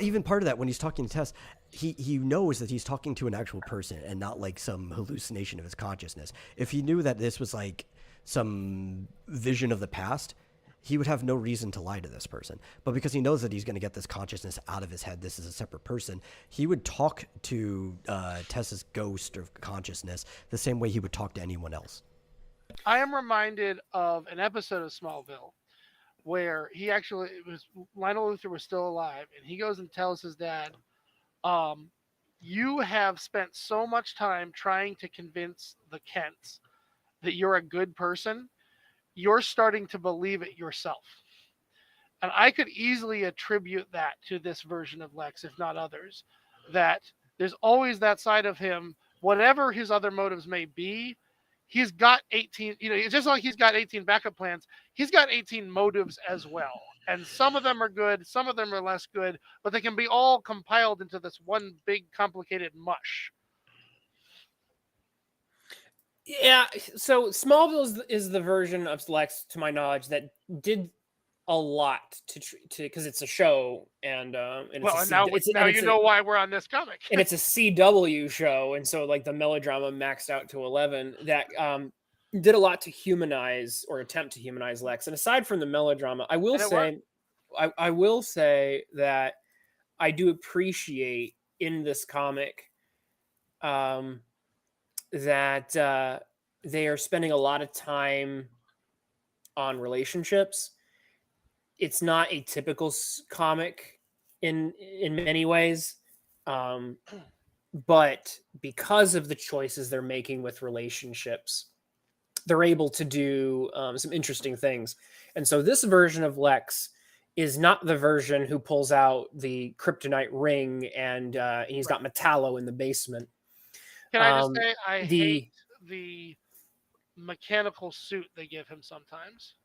even part of that when he's talking to Tess, he knows that he's talking to an actual person and not like some hallucination of his consciousness. If he knew that this was like some vision of the past, he would have no reason to lie to this person. But because he knows that he's going to get this consciousness out of his head, this is a separate person, he would talk to Tess's ghost or consciousness the same way he would talk to anyone else. I am reminded of an episode of Smallville where Lionel Luthor was still alive, and he goes and tells his dad, you have spent so much time trying to convince the Kents that you're a good person, you're starting to believe it yourself. And I could easily attribute that to this version of Lex, if not others, that there's always that side of him, whatever his other motives may be, he's got 18, it's just like he's got 18 backup plans. He's got 18 motives as well. And some of them are good, some of them are less good, but they can be all compiled into this one big complicated mush. Yeah, so Smallville is the version of Lex, to my knowledge, that did a lot to because it's a show, and now you know why we're on this comic, and it's a CW show, and so like the melodrama maxed out to 11 that did a lot to humanize or attempt to humanize Lex. And aside from the melodrama, I will say that I do appreciate in this comic that they are spending a lot of time on relationships. It's not a typical comic in many ways, but because of the choices they're making with relationships, they're able to do some interesting things. And so this version of Lex is not the version who pulls out the kryptonite ring and he's got Metallo in the basement. Can I just say I hate the mechanical suit they give him sometimes?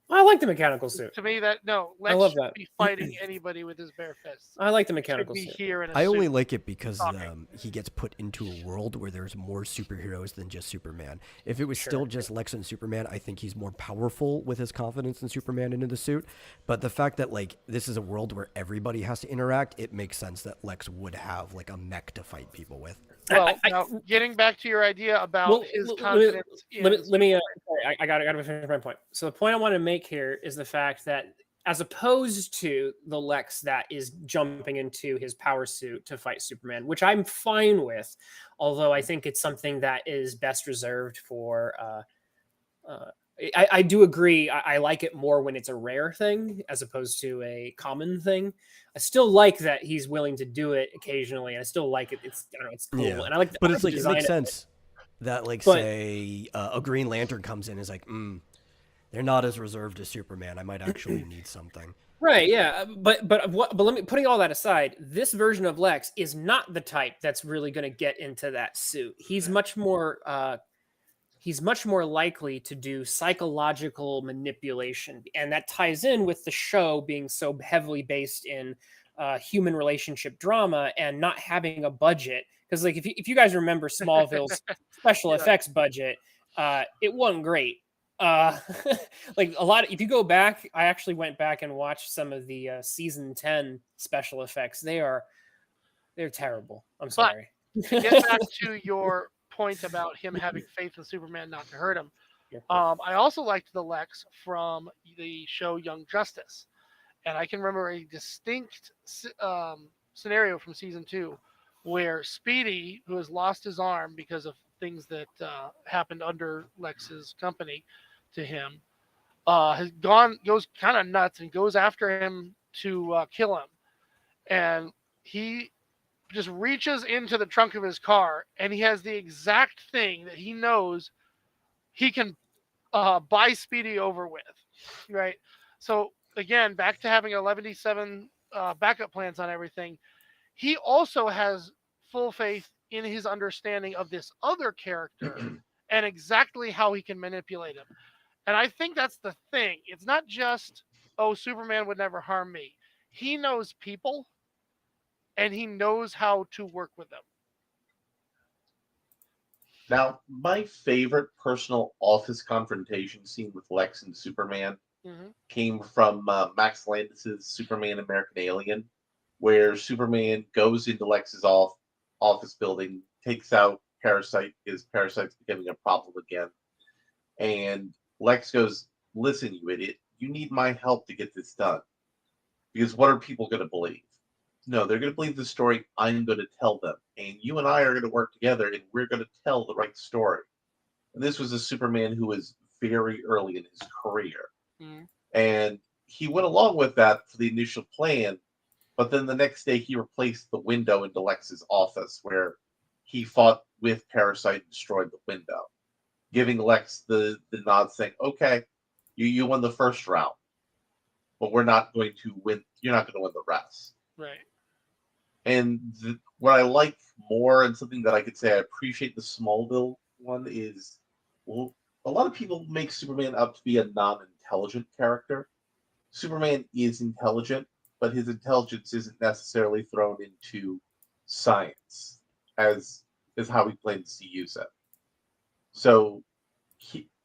I like the mechanical suit. To me, that no, Lex love should that. be fighting anybody with his bare fists. I like the Should mechanical be suit. here in a I suit. only like it because talking. he gets put into a world where there's more superheroes than just Superman. If it was still just Lex and Superman, I think he's more powerful with his confidence in Superman into the suit. But the fact that like this is a world where everybody has to interact, it makes sense that Lex would have like a mech to fight people with. Well, now getting back to your idea about his confidence. Let me sorry, I got to finish my point. So the point I want to make here is the fact that as opposed to the Lex that is jumping into his power suit to fight Superman, which I'm fine with, although I think it's something that is best reserved for. I do agree. I like it more when it's a rare thing as opposed to a common thing. I still like that he's willing to do it occasionally, and I still like it. It's cool, Yeah. and I like. But I it's like like the it makes design of it. sense that like But- say a Green Lantern comes in and is like, they're not as reserved as Superman. I might actually need something. Right, yeah, but let me putting all that aside. This version of Lex is not the type that's really going to get into that suit. He's much more likely to do psychological manipulation, and that ties in with the show being so heavily based in human relationship drama and not having a budget. Because like if you guys remember Smallville's special effects budget, it wasn't great. Like a lot of, if you go back, I actually went back and watched some of the season 10 special effects. They're terrible. I'm sorry. To get back to your point about him having faith in Superman not to hurt him, I also liked the Lex from the show Young Justice, and I can remember a distinct scenario from season 2 where Speedy, who has lost his arm because of things that happened under Lex's company to him, goes kind of nuts and goes after him to kill him, and he just reaches into the trunk of his car and he has the exact thing that he knows he can buy Speedy over with, right? So again, back to having 11D7 backup plans on everything. He also has full faith in his understanding of this other character and exactly how he can manipulate him. And I think that's the thing. It's not just, oh, Superman would never harm me. He knows people and he knows how to work with them. Now, my favorite personal office confrontation scene with Lex and Superman came from Max Landis's Superman American Alien, where Superman goes into Lex's office building, takes out Parasite, because Parasite's becoming a problem again. And Lex goes, "Listen, you idiot, you need my help to get this done. Because what are people going to believe? No, they're going to believe the story I'm going to tell them. And you and I are going to work together, and we're going to tell the right story." And this was a Superman who was very early in his career. And he went along with that for the initial plan, but then the next day he replaced the window into Lex's office, where he fought with Parasite and destroyed the window, giving Lex the nod saying, "Okay, you won the first round, but we're not going to win. You're not going to win the rest." Right. And what I like more, and something that I could say I appreciate the Smallville one, is, well, a lot of people make Superman up to be a non-intelligent character. Superman is intelligent, but his intelligence isn't necessarily thrown into science, as is how he plans to use it. So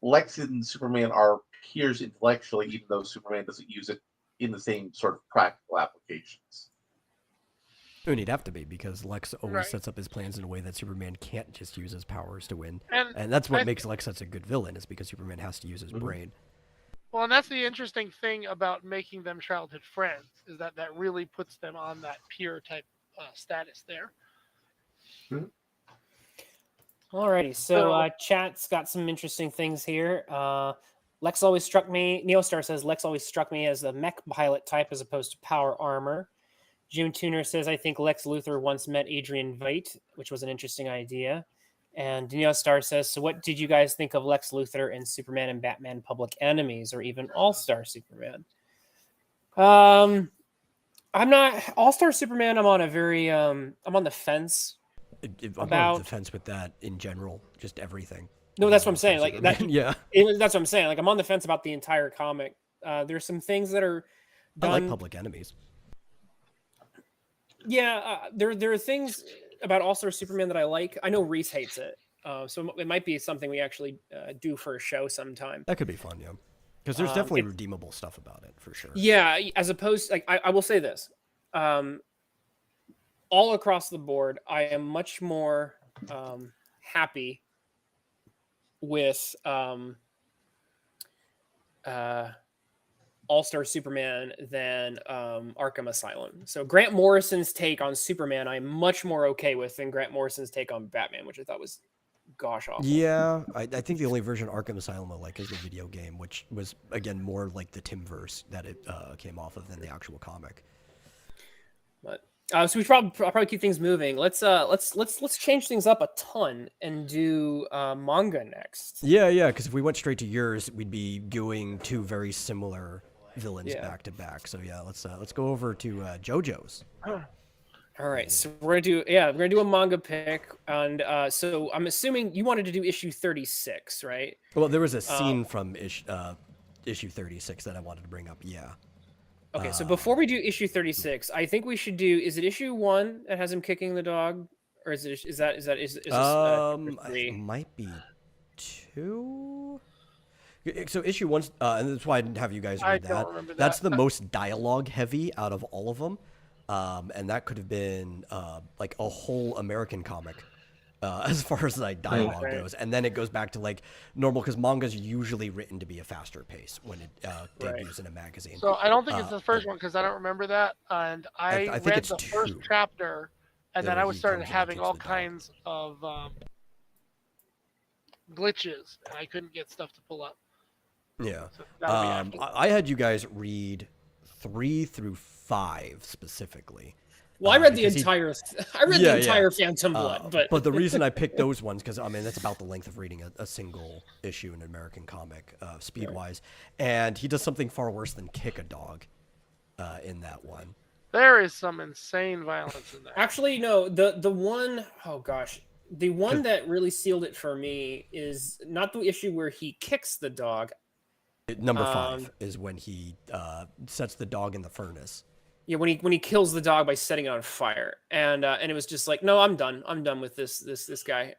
Lex and Superman are peers intellectually, even though Superman doesn't use it in the same sort of practical applications. And he'd have to be, because Lex always sets up his plans in a way that Superman can't just use his powers to win. And that's what makes Lex such a good villain, is because Superman has to use his brain. Well, and that's the interesting thing about making them childhood friends, is that really puts them on that peer type status there. Alrighty, so chat's got some interesting things here. Lex always struck me, Neostar says, Lex always struck me as the mech pilot type as opposed to power armor. June Tuner says, I think Lex Luthor once met Adrian Veidt, which was an interesting idea. And Neostar says, so what did you guys think of Lex Luthor in Superman and Batman Public Enemies, or even All-Star Superman? I'm not All-Star Superman. I'm on a very I'm on the fence. I'm on the fence with that in general, just everything. No, that's what I'm saying. Like that, yeah, that's what I'm saying. Like I'm on the fence about the entire comic There's some things that are I like done. Public Enemies. Yeah, there are things about All Star Superman that I like. I know Rhys hates it, so it might be something we actually do for a show sometime. That could be fun, yeah. Because there's definitely It- redeemable stuff about it for sure. Yeah, as opposed, like I will say this, all across the board, I am much more happy with All-Star Superman than Arkham Asylum. So Grant Morrison's take on Superman, I'm much more okay with than Grant Morrison's take on Batman, which I thought was gosh awful. Yeah, I think the only version of Arkham Asylum I like is the video game, which was again more like the Timverse that it came off of than the actual comic. But so we I'll probably keep things moving. Let's change things up a ton and do manga next. Yeah, because if we went straight to yours, we'd be doing two very similar villains back to back. So yeah, let's go over to JoJo's. All right, so we're gonna do a manga pick, and so I'm assuming you wanted to do issue 36, right? Well, there was a scene from issue 36 that I wanted to bring up. Yeah. Okay, so before we do issue 36, I think we should do. Is it issue 1 that has him kicking the dog, or is this It might be 2. So issue 1, and that's why I didn't have you guys read I don't remember That's that. the most dialogue heavy out of all of them. And that could have been like a whole American comic as far as like dialogue goes, and then it goes back to like normal because manga's usually written to be a faster pace when it debuts in a magazine. So I don't think it's the first one because I don't remember that, and I think read it's the first 2. chapter, and then Then I he started comes in and having kicks all the dog. kinds of glitches, and I couldn't get stuff to pull up. Yeah. So that'll be after. I had you guys read 3 through 5 specifically. Well, I read the because entire. I read the entire Phantom Blood, but the reason I picked those ones because I mean that's about the length of reading a single issue in an American comic, speed wise, and he does something far worse than kick a dog in that one. There is some insane violence in there. actually, no. The one, oh gosh, the one that really sealed it for me is not the issue where he kicks the dog. Number 5 is when he sets the dog in the furnace. Yeah, when he kills the dog by setting it on fire, and it was just like, no, I'm done with this guy.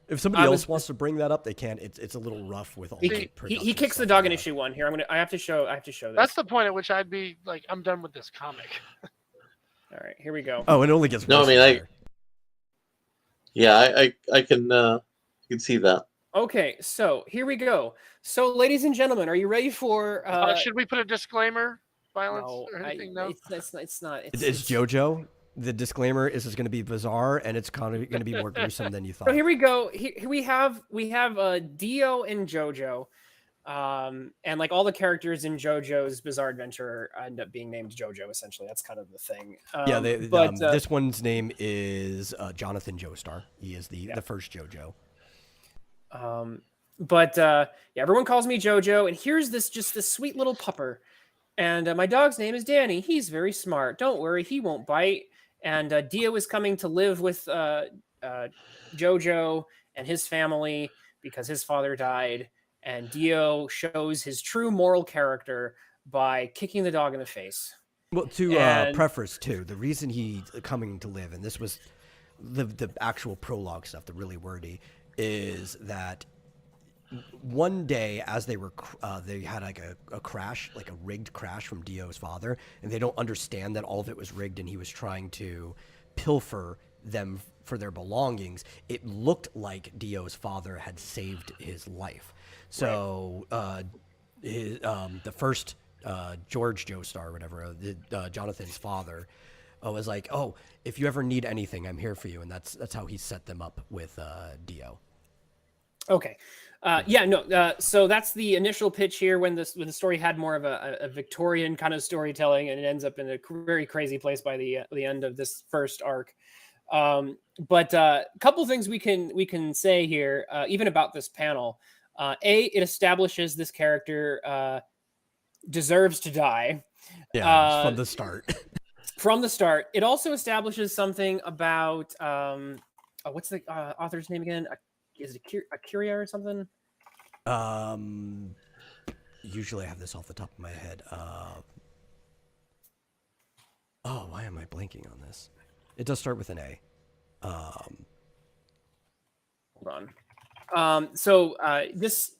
If somebody else wants to bring that up, they can. It's a little rough with all the he production kicks the stuff dog in like that. issue 1. Here, I have to show this. That's the point at which I'd be like, I'm done with this comic. All right, here we go. Oh, it only gets worse. No, I mean, from there. Yeah, I can see that. Okay, so here we go. So, ladies and gentlemen, are you ready for? Should we put a disclaimer? Violence No, or anything? No. it's not. It's JoJo. The disclaimer is it's going to be bizarre and it's kind of going to be more gruesome than you thought. So here we go. Here we have Dio and JoJo, and like all the characters in JoJo's Bizarre Adventure end up being named JoJo. Essentially, that's kind of the thing. This one's name is Jonathan Joestar. He is the first JoJo. Everyone calls me JoJo, and here's this sweet little pupper, and my dog's name is Danny. He's very smart. Don't worry, he won't bite. And Dio is coming to live with JoJo and his family because his father died. And Dio shows his true moral character by kicking the dog in the face. Well, to preface too, the reason he's coming to live, and this was the actual prologue stuff, the really wordy, is that one day as they had like a crash, like a rigged crash from Dio's father, and they don't understand that all of it was rigged and he was trying to pilfer them for their belongings. It looked like Dio's father had saved his life. So the first George Joestar, whatever, Jonathan's father, was like, "Oh, if you ever need anything, I'm here for you," and that's how he set them up with Dio. Okay. So that's the initial pitch here when the story had more of a Victorian kind of storytelling, and it ends up in a very crazy place by the end of this first arc. But a couple things we can say here, even about this panel. It establishes this character deserves to die. Yeah, from the start. From the start. It also establishes something about what's the author's name again? Is it Akira or something? usually I have this off the top of my head. Oh, why am I blanking on this? It does start with an A. Hold on. This,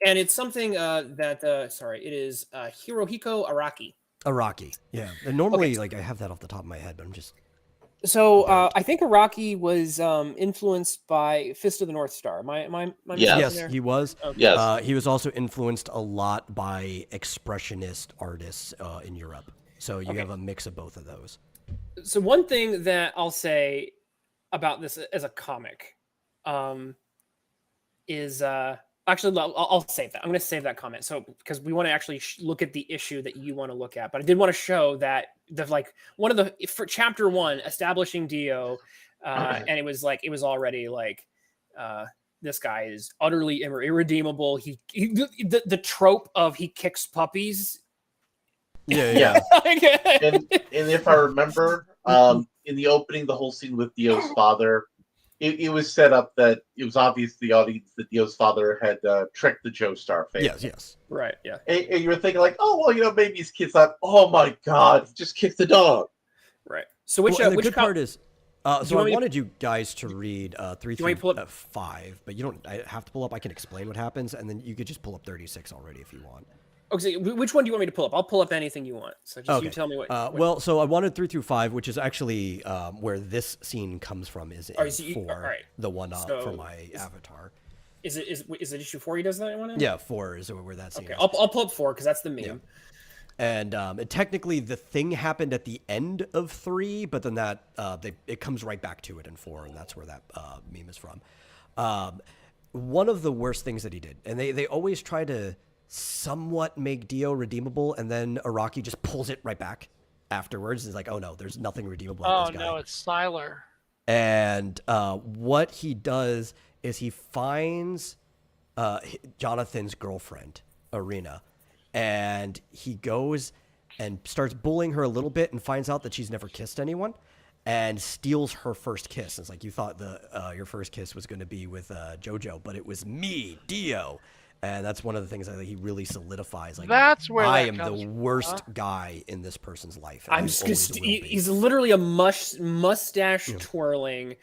and it's something that sorry, it is Hirohiko Araki. Araki. Yeah. And normally, like, I have that off the top of my head, but I'm just. So I think Araki was influenced by Fist of the North Star. My Yes. Yes, he was. Okay. Yes. He was also influenced a lot by expressionist artists in Europe. So you have a mix of both of those. So one thing that I'll say about this as a comic is actually I'll save that. I'm going to save that comment. So because we want to actually look at the issue that you want to look at, but I did want to show that one of the for chapter 1 establishing Dio, and it was already like this guy is utterly irredeemable. The trope of he kicks puppies. Yeah. And if I remember, in the opening, the whole scene with Dio's father, it was set up that it was obvious to the audience that Dio's father had tricked the Joestar family. Yes. Right. Yeah. And you were thinking like, oh well, maybe his kid's not. Oh my God, he just kicked the dog. Right. So which and the which good part is, so I want me to- wanted you guys to read 3 you want me to through pull up- 5, but you don't. I have to pull up. I can explain what happens, and then you could just pull up 36 already if you want. Okay, which one do you want me to pull up? I'll pull up anything you want. So just you tell me what. Well, so I wanted 3 through 5, which is actually where this scene comes from. Is in so you- 4, all right. the one So for my avatar. Is it issue 4 he does that one in? Yeah, 4 is where that scene Okay, is. I'll pull up 4 because that's the meme. And technically, the thing happened at the end of 3, but then that it comes right back to it in 4, and that's where that meme is from. One of the worst things that he did, and they always try to somewhat make Dio redeemable, and then Araki just pulls it right back afterwards. He's like, oh no, there's nothing redeemable about this guy. no, it's Siler. And what he does is he finds Jonathan's girlfriend, Irina, and he goes and starts bullying her a little bit and finds out that she's never kissed anyone and steals her first kiss. It's like, you thought your first kiss was going to be with Jojo, but it was me, Dio. And that's one of the things that he really solidifies. Like, That's where I that am comes the from, worst guy in this person's life. And I'm I just always gonna, will be. he's literally a mustache twirling.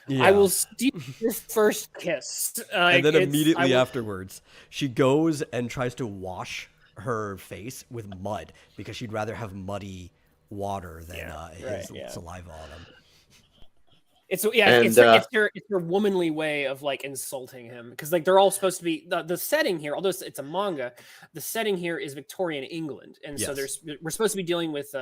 Yeah. I will steal your first kiss. And then immediately afterwards, she goes and tries to wash her face with mud because she'd rather have muddy water than his saliva on him. It's your womanly way of like insulting him, because like they're all supposed to be the setting here, although it's a manga, the setting here is Victorian England, and so we're supposed to be dealing with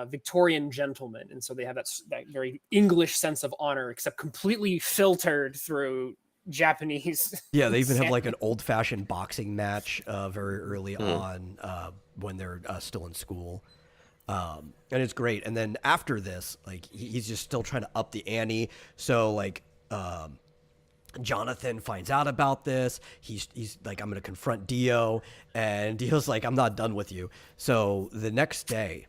Victorian gentlemen, and so they have that very English sense of honor, except completely filtered through Japanese. Yeah, they even have like an old-fashioned boxing match very early on when they're still in school. And it's great. And then after this, like he's just still trying to up the ante. So like Jonathan finds out about this. He's like, I'm going to confront Dio, and Dio's like, I'm not done with you. So the next day,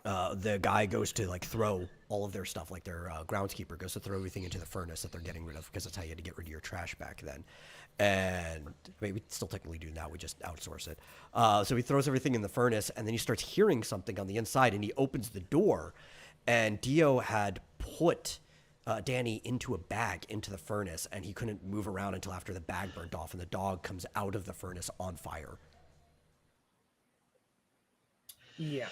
the guy goes to like throw all of their stuff, like their groundskeeper goes to throw everything into the furnace that they're getting rid of, because that's how you had to get rid of your trash back then. And I mean, we still technically do now, we just outsource it. So he throws everything in the furnace, and then he starts hearing something on the inside, and he opens the door, and Dio had put Danny into a bag into the furnace, and he couldn't move around until after the bag burnt off, and the dog comes out of the furnace on fire. Yeah.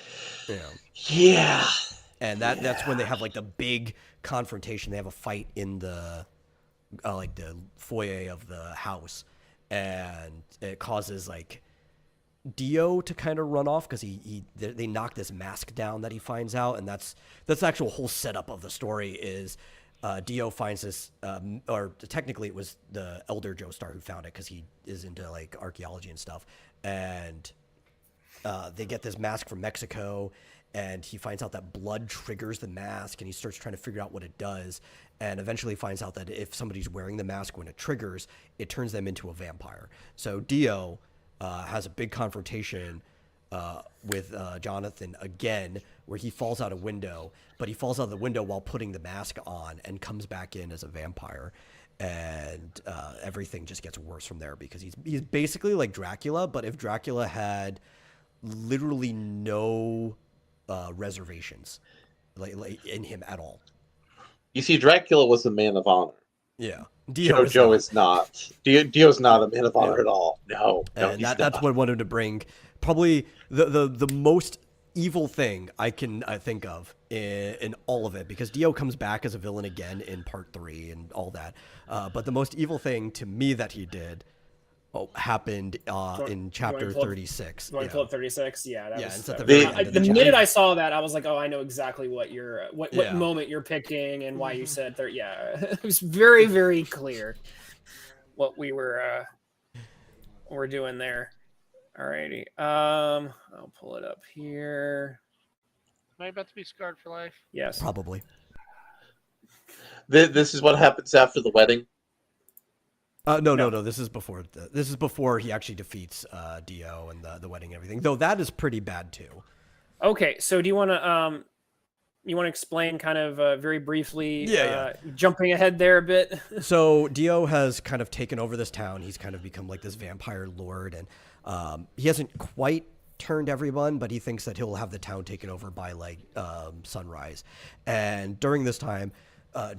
And that's when they have like the big confrontation. They have a fight in the like the foyer of the house, and it causes like Dio to kind of run off because they knock this mask down that he finds out, and that's the actual whole setup of the story is Dio finds this, or technically it was the elder Joestar who found it because he is into like archaeology and stuff, and they get this mask from Mexico, and he finds out that blood triggers the mask, and he starts trying to figure out what it does, and eventually finds out that if somebody's wearing the mask when it triggers, it turns them into a vampire. So Dio has a big confrontation with Jonathan again, where he falls out a window, but he falls out of the window while putting the mask on and comes back in as a vampire. and everything just gets worse from there because he's basically like Dracula, but if Dracula had literally no reservations like in him at all. You see, Dracula was a man of honor. Yeah, Jojo is not. Dio's not a man of honor at all. No, and that's what I wanted to bring. Probably the most evil thing I can think of in all of it, because Dio comes back as a villain again in part 3 and all that. But the most evil thing to me that he did happened in chapter 36. Going pull up 36, yeah. The minute I saw that, I was like, oh, I know exactly what what moment you're picking and why you said that. Yeah, it was very, very clear what we're doing there. Alrighty, I'll pull it up here. Am I about to be scarred for life? Yes, probably. This is what happens after the wedding. No. This is before he actually defeats Dio and the wedding and everything. Though that is pretty bad too. Okay, so do you want to explain kind of very briefly? Jumping ahead there a bit. So Dio has kind of taken over this town. He's kind of become like this vampire lord, and he hasn't quite turned everyone, but he thinks that he'll have the town taken over by like sunrise. And during this time,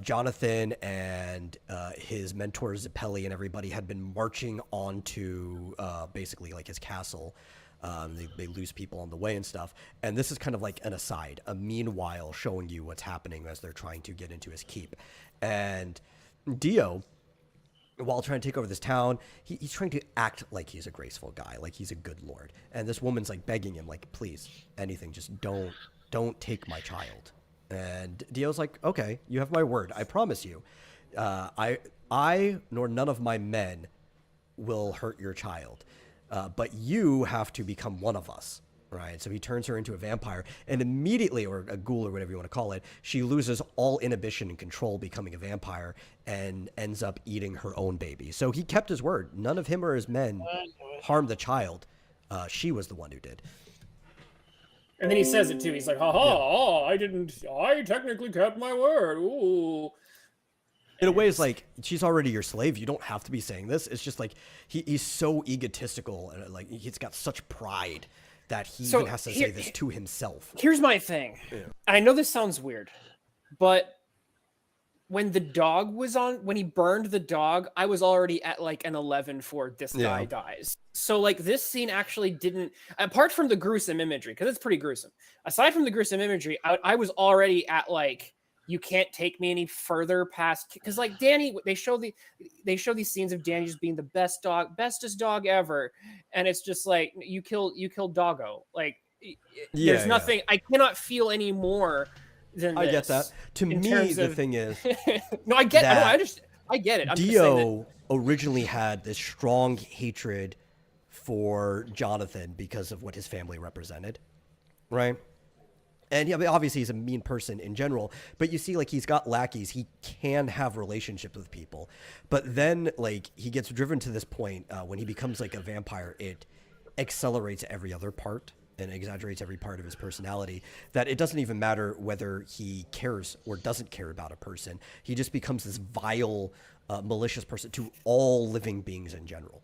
Jonathan and his mentor Zappelli and everybody had been marching on to basically like his castle. They lose people on the way and stuff. And this is kind of like an aside, a meanwhile showing you what's happening as they're trying to get into his keep. And Dio, while trying to take over this town, he's trying to act like he's a graceful guy, like he's a good lord. And this woman's like begging him, like, please, anything, just don't take my child. And Dio's like, okay, you have my word. I promise you. I nor none of my men will hurt your child. But you have to become one of us, right? So he turns her into a vampire, and immediately, or a ghoul or whatever you want to call it, she loses all inhibition and control, becoming a vampire, and ends up eating her own baby. So he kept his word. None of him or his men harmed the child. She was the one who did. And then he says it too. He's like, I technically kept my word. Ooh. In a way, it's like, she's already your slave. You don't have to be saying this. It's just like, he's so egotistical, and like he's got such pride that he even has to say this to himself. Here's my thing. Yeah. I know this sounds weird, but when the dog was on, when he burned the dog, I was already at like an 11 for this guy dies. So like this scene actually didn't, apart from the gruesome imagery, because it's pretty gruesome. Aside from the gruesome imagery, I was already at like, you can't take me any further past, because like Danny, they show these scenes of Danny just being the bestest dog ever, and it's just like you killed Doggo. Like there's nothing. I cannot feel any more than this. I get that. To me, the thing is, no, I get. I get it. I'm Dio originally had this strong hatred for Jonathan because of what his family represented, right? And yeah, obviously he's a mean person in general, but you see, like, he's got lackeys. He can have relationships with people. But then, like, he gets driven to this point when he becomes, like, a vampire. It accelerates every other part and exaggerates every part of his personality, that it doesn't even matter whether he cares or doesn't care about a person. He just becomes this vile, malicious person to all living beings in general.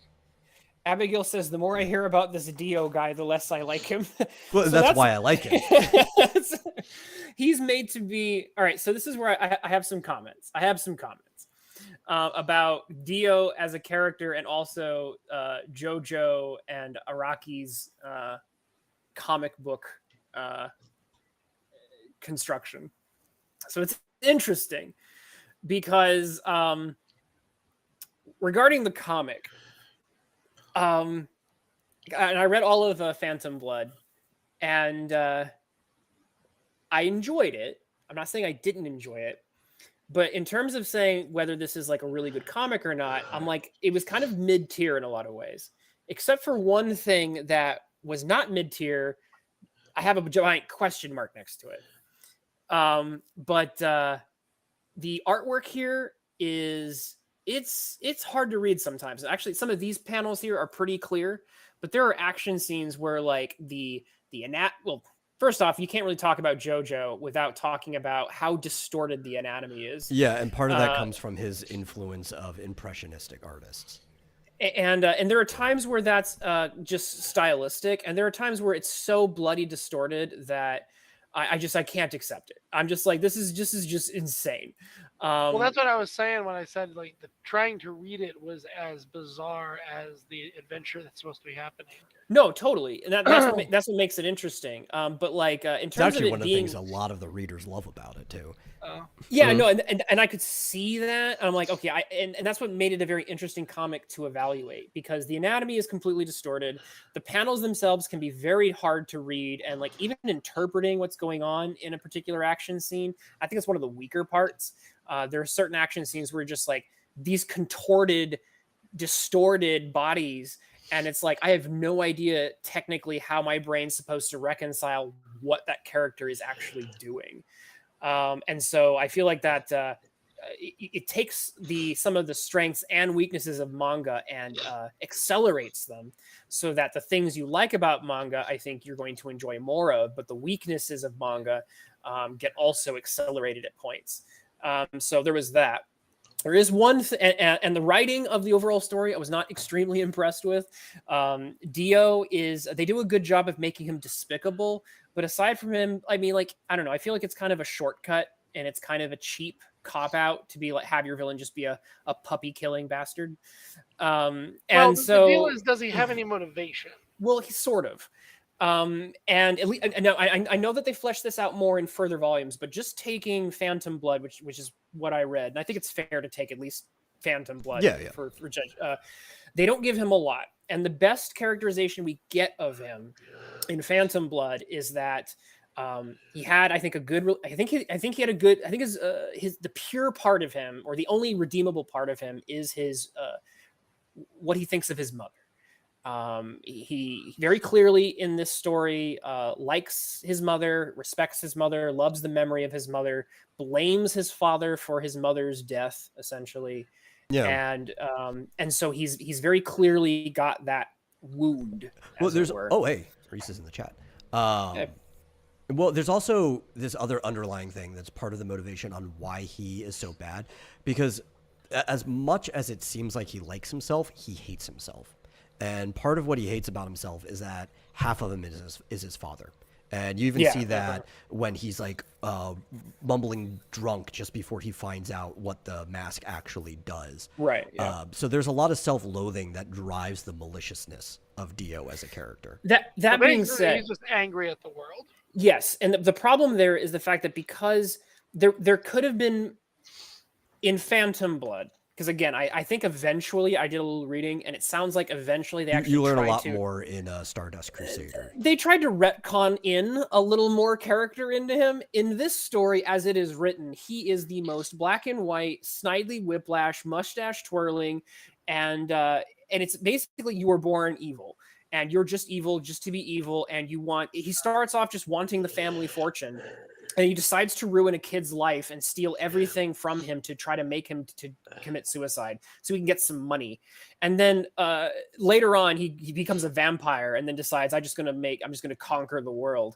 Abigail says, the more I hear about this Dio guy, the less I like him. Well, so that's why I like him. He's made to be... All right, so this is where I have some comments. About Dio as a character, and also JoJo and Araki's comic book construction. So it's interesting because regarding the comic... and I read all of Phantom Blood, and I enjoyed it. I'm not saying I didn't enjoy it, but in terms of saying whether this is like a really good comic or not, I'm like, it was kind of mid-tier in a lot of ways, except for one thing that was not mid-tier. I have a giant question mark next to it. But the artwork here is... It's hard to read sometimes. Actually, some of these panels here are pretty clear, but there are action scenes where like the first off, you can't really talk about JoJo without talking about how distorted the anatomy is. Yeah, and part of that comes from his influence of impressionistic artists. And there are times where that's just stylistic, and there are times where it's so bloody distorted that I can't accept it. I'm just like, this is just insane. Well, that's what I was saying when I said like trying to read it was as bizarre as the adventure that's supposed to be happening. No, totally, and that's what makes it interesting. But like in It's terms of actually it one of the being, things a lot of the readers love about it too. yeah, no, and I could see that. And I'm like, okay, and that's what made it a very interesting comic to evaluate, because the anatomy is completely distorted. The panels themselves can be very hard to read, and like even interpreting what's going on in a particular action scene, I think it's one of the weaker parts. There are certain action scenes where just like these contorted, distorted bodies, and it's like I have no idea technically how my brain's supposed to reconcile what that character is actually doing. And so I feel like that it takes some of the strengths and weaknesses of manga and accelerates them, so that the things you like about manga, I think you're going to enjoy more of, but the weaknesses of manga get also accelerated at points. So there was that. There is one and the writing of the overall story I was not extremely impressed with. Dio they do a good job of making him despicable, but aside from him, I mean, like, I don't know, I feel like it's kind of a shortcut, and it's kind of a cheap cop out to be like, have your villain just be a puppy killing bastard. And well, so the deal is, does he have any motivation? well, he sort of. And at least, now I know that they flesh this out more in further volumes, but just taking Phantom Blood, which is what I read, and I think it's fair to take at least Phantom Blood for Judge. They don't give him a lot, and the best characterization we get of him in Phantom Blood is that he had, I think, the pure part of him, or the only redeemable part of him, is his what he thinks of his mother. He very clearly in this story likes his mother, respects his mother, loves the memory of his mother, blames his father for his mother's death, essentially. Yeah. And so he's very clearly got that wound. Well, hey, Rhys is in the chat. Well, there's also this other underlying thing that's part of the motivation on why he is so bad, because as much as it seems like he likes himself, he hates himself. And part of what he hates about himself is that half of him is his father. And you even see that when he's like mumbling drunk just before he finds out what the mask actually does. Right. Yeah. So there's a lot of self-loathing that drives the maliciousness of Dio as a character. That being said, he's just angry at the world. Yes, and the problem there is the fact that because there could have been in Phantom Blood, because again, I think eventually I did a little reading, and it sounds like eventually they actually you learn a lot more in Stardust Crusader. They tried to retcon in a little more character into him. In this story, as it is written, he is the most black and white, snidely whiplash, mustache twirling, and it's basically you were born evil. And you're just evil just to be evil, and he starts off just wanting the family fortune, and he decides to ruin a kid's life and steal everything from him to try to make him to commit suicide so he can get some money. And then later on he becomes a vampire, and then decides I'm just going to conquer the world.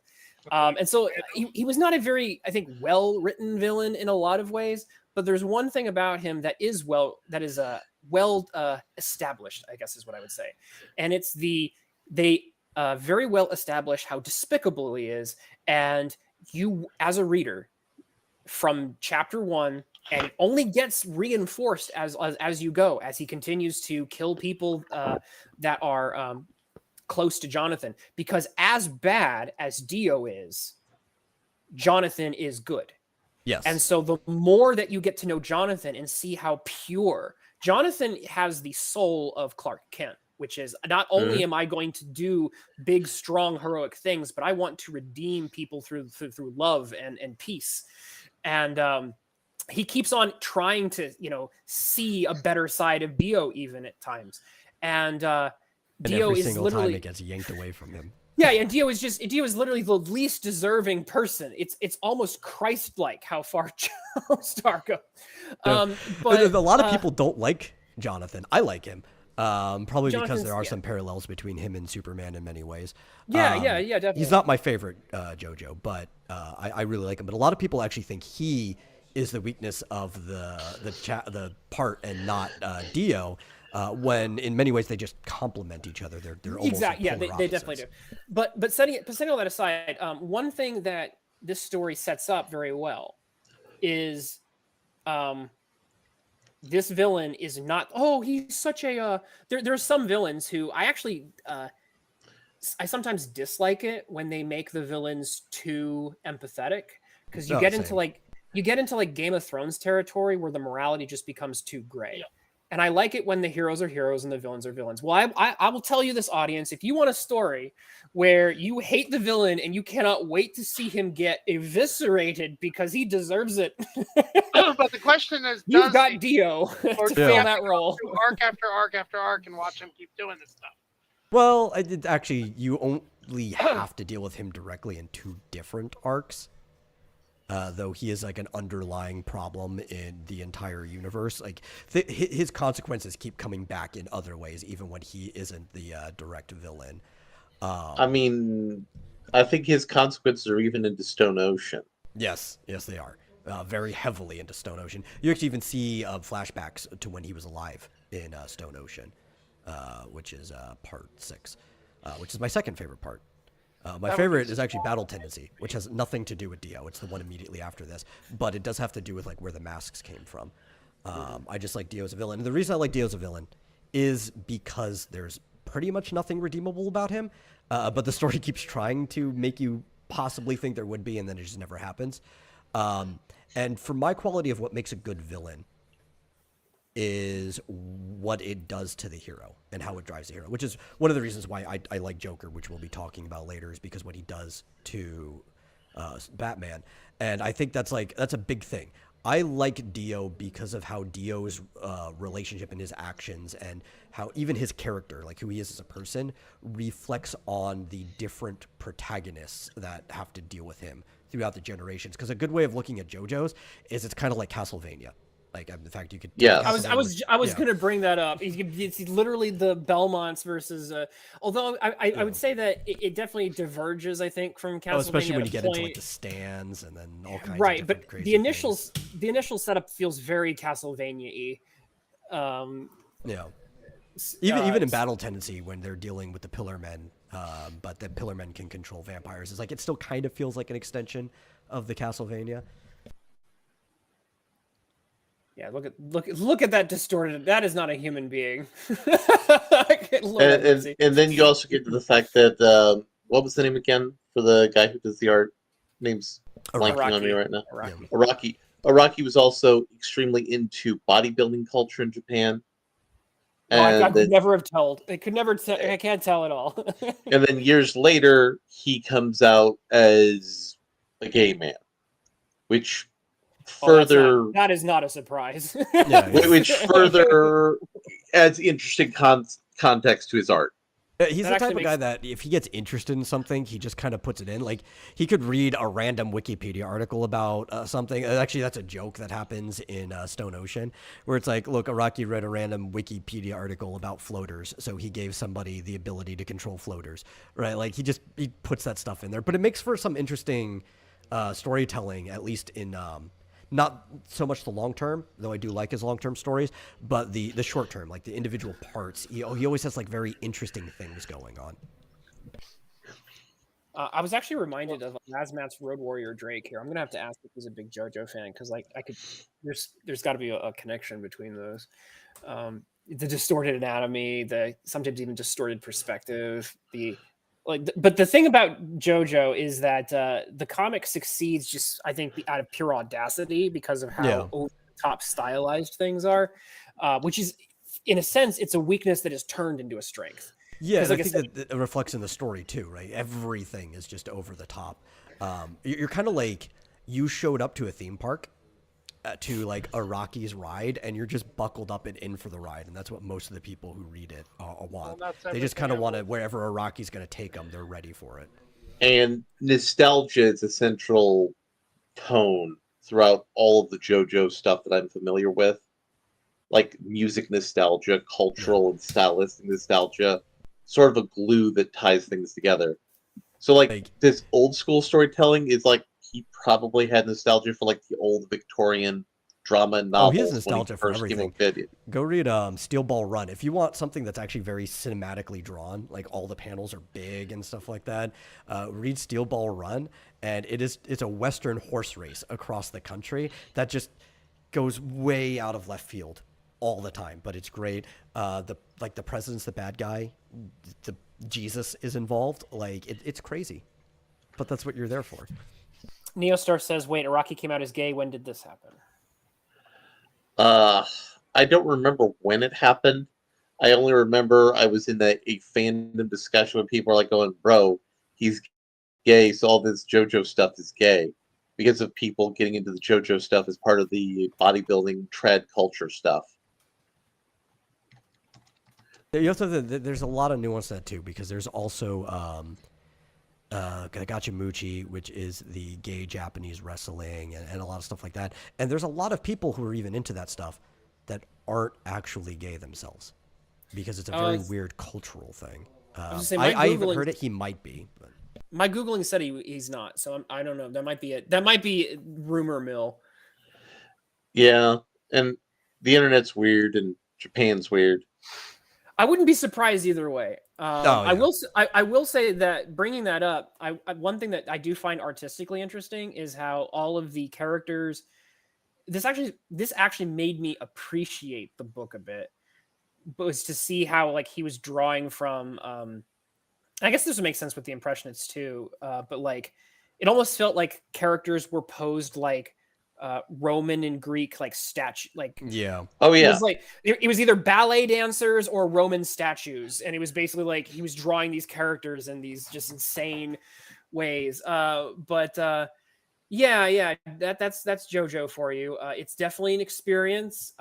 And so he was not a very, I think, well-written villain in a lot of ways, but there's one thing about him that is well established, I guess is what I would say. And it's they very well establish how despicable he is. And you, as a reader, from chapter 1, and it only gets reinforced as you go, as he continues to kill people that are close to Jonathan. Because as bad as Dio is, Jonathan is good. Yes. And so the more that you get to know Jonathan and see how pure Jonathan has, the soul of Clark Kent, which is not only am I going to do big, strong, heroic things, but I want to redeem people through love and peace. And he keeps on trying to, see a better side of Dio even at times. And Dio every is single literally time it gets yanked away from him. Yeah, and Dio is literally the least deserving person. It's almost Christ-like how far Joestar goes. But a lot of people don't like Jonathan. I like him. Probably because Jonathan's- there are yeah. some parallels between him and Superman in many ways. Yeah, definitely. He's not my favorite JoJo, but I really like him. But a lot of people actually think he is the weakness of the part and not Dio. When in many ways they just complement each other. They're almost exactly. like Yeah, polar they definitely do. opposites. But setting all that aside, one thing that this story sets up very well is this villain is not. Oh, he's such a. There's some villains who I actually. I sometimes dislike it when they make the villains too empathetic because you get into like Game of Thrones territory where the morality just becomes too gray. Yeah. And I like it when the heroes are heroes and the villains are villains. Well, I will tell you this, audience, if you want a story where you hate the villain and you cannot wait to see him get eviscerated because he deserves it, But the question is, you've does got he? Dio Or to do we fill have that to go role. through arc after arc after arc and watch him keep doing this stuff? Well, actually, you only have to deal with him directly in 2 different arcs. Though he is like an underlying problem in the entire universe. Like his consequences keep coming back in other ways, even when he isn't the direct villain. I mean, I think his consequences are even into Stone Ocean. Yes, they are. Very heavily into Stone Ocean. You actually even see flashbacks to when he was alive in Stone Ocean, which is part 6, which is my second favorite part. My favorite is actually Battle Tendency, which has nothing to do with Dio. It's the one immediately after this, but it does have to do with like where the masks came from. I just like Dio as a villain, and the reason I like Dio as a villain is because there's pretty much nothing redeemable about him, but the story keeps trying to make you possibly think there would be, and then it just never happens. And for my quality of what makes a good villain is what it does to the hero and how it drives the hero, which is one of the reasons why I like Joker, which we'll be talking about later, is because what he does to Batman. And I think that's a big thing. I like Dio because of how Dio's relationship and his actions and how even his character, like who he is as a person, reflects on the different protagonists that have to deal with him throughout the generations. Because a good way of looking at JoJo's is it's kind of like Castlevania. Like the fact you could. Yeah. I was going to bring that up. It's literally the Belmonts versus. Although I would say that it definitely diverges. I think from Castlevania, especially when you get point. into like the stands and then all kinds. Right, of but crazy the initial setup feels very Castlevania-y. Yeah. Even in Battle Tendency, when they're dealing with the Pillar Men, but the Pillar Men can control vampires, it's like it still kind of feels like an extension of the Castlevania. Yeah, look at that distorted. That is not a human being. And then you also get to the fact that what was the name again for the guy who does the art? Name's blanking on me right now. Araki was also extremely into bodybuilding culture in Japan. I could never have told. I could never. I can't tell at all. And then years later, he comes out as a gay man, which further that is not a surprise. which further adds interesting context to his art. He's the type of guy that if he gets interested in something, he just kind of puts it in. Like he could read a random Wikipedia article about something. Actually, that's a joke that happens in Stone Ocean, where it's like, look, Araki read a random Wikipedia article about floaters, so he gave somebody the ability to control floaters, right? Like he puts that stuff in there, but it makes for some interesting storytelling, at least in not so much the long term, though I do like his long term stories, but the short term, like the individual parts. He always has like very interesting things going on. I was actually reminded of Razmat's Road Warrior Drake here. I'm gonna have to ask if he's a big JoJo fan because like I could. There's got to be a connection between those. The distorted anatomy, the sometimes even distorted perspective, but the thing about JoJo is that the comic succeeds just, I think, out of pure audacity because of how over the top stylized things are, which is, in a sense, it's a weakness that is turned into a strength. Yeah, like I think that it reflects in the story too, right? Everything is just over the top. You're kind of like you showed up to a theme park to like Araki's ride, and you're just buckled up and in for the ride, and that's what most of the people who read it want. Well, they just kind of want to, wherever Araki's going to take them, they're ready for it. And nostalgia is a central tone throughout all of the JoJo stuff that I'm familiar with. like music nostalgia, cultural and stylistic nostalgia, sort of a glue that ties things together. So like this old school storytelling is like he probably had nostalgia for like the old Victorian drama and novels. He has nostalgia for everything. Go read Steel Ball Run. If you want something that's actually very cinematically drawn, like all the panels are big and stuff like that, read Steel Ball Run, and it's a Western horse race across the country that just goes way out of left field all the time, but it's great. The president's the bad guy, the Jesus is involved. Like it's crazy, but that's what you're there for. Neostar says, "Wait, Araki came out as gay. When did this happen?" I don't remember when it happened. I only remember I was in a fandom discussion when people are like going, "Bro, he's gay, so all this JoJo stuff is gay," because of people getting into the JoJo stuff as part of the bodybuilding trad culture stuff. You also there's a lot of nuance to that too, because there's also Gachimuchi, which is the gay Japanese wrestling and a lot of stuff like that. And there's a lot of people who are even into that stuff that aren't actually gay themselves, because it's a very weird cultural thing. I haven't heard it. He might be, but my Googling said he's not. So I don't know. That might be rumor mill. Yeah, and the internet's weird, and Japan's weird. I wouldn't be surprised either way. I will say that bringing that up, one thing that I do find artistically interesting is how all of the characters. This actually made me appreciate the book a bit, but was to see how like he was drawing from. I guess this would make sense with the Impressionists too, but like it almost felt like characters were posed like Roman and Greek like statue, like yeah. Oh yeah. It was like it was either ballet dancers or Roman statues, and it was basically like he was drawing these characters in these just insane ways. Yeah, that's JoJo for you. It's definitely an experience.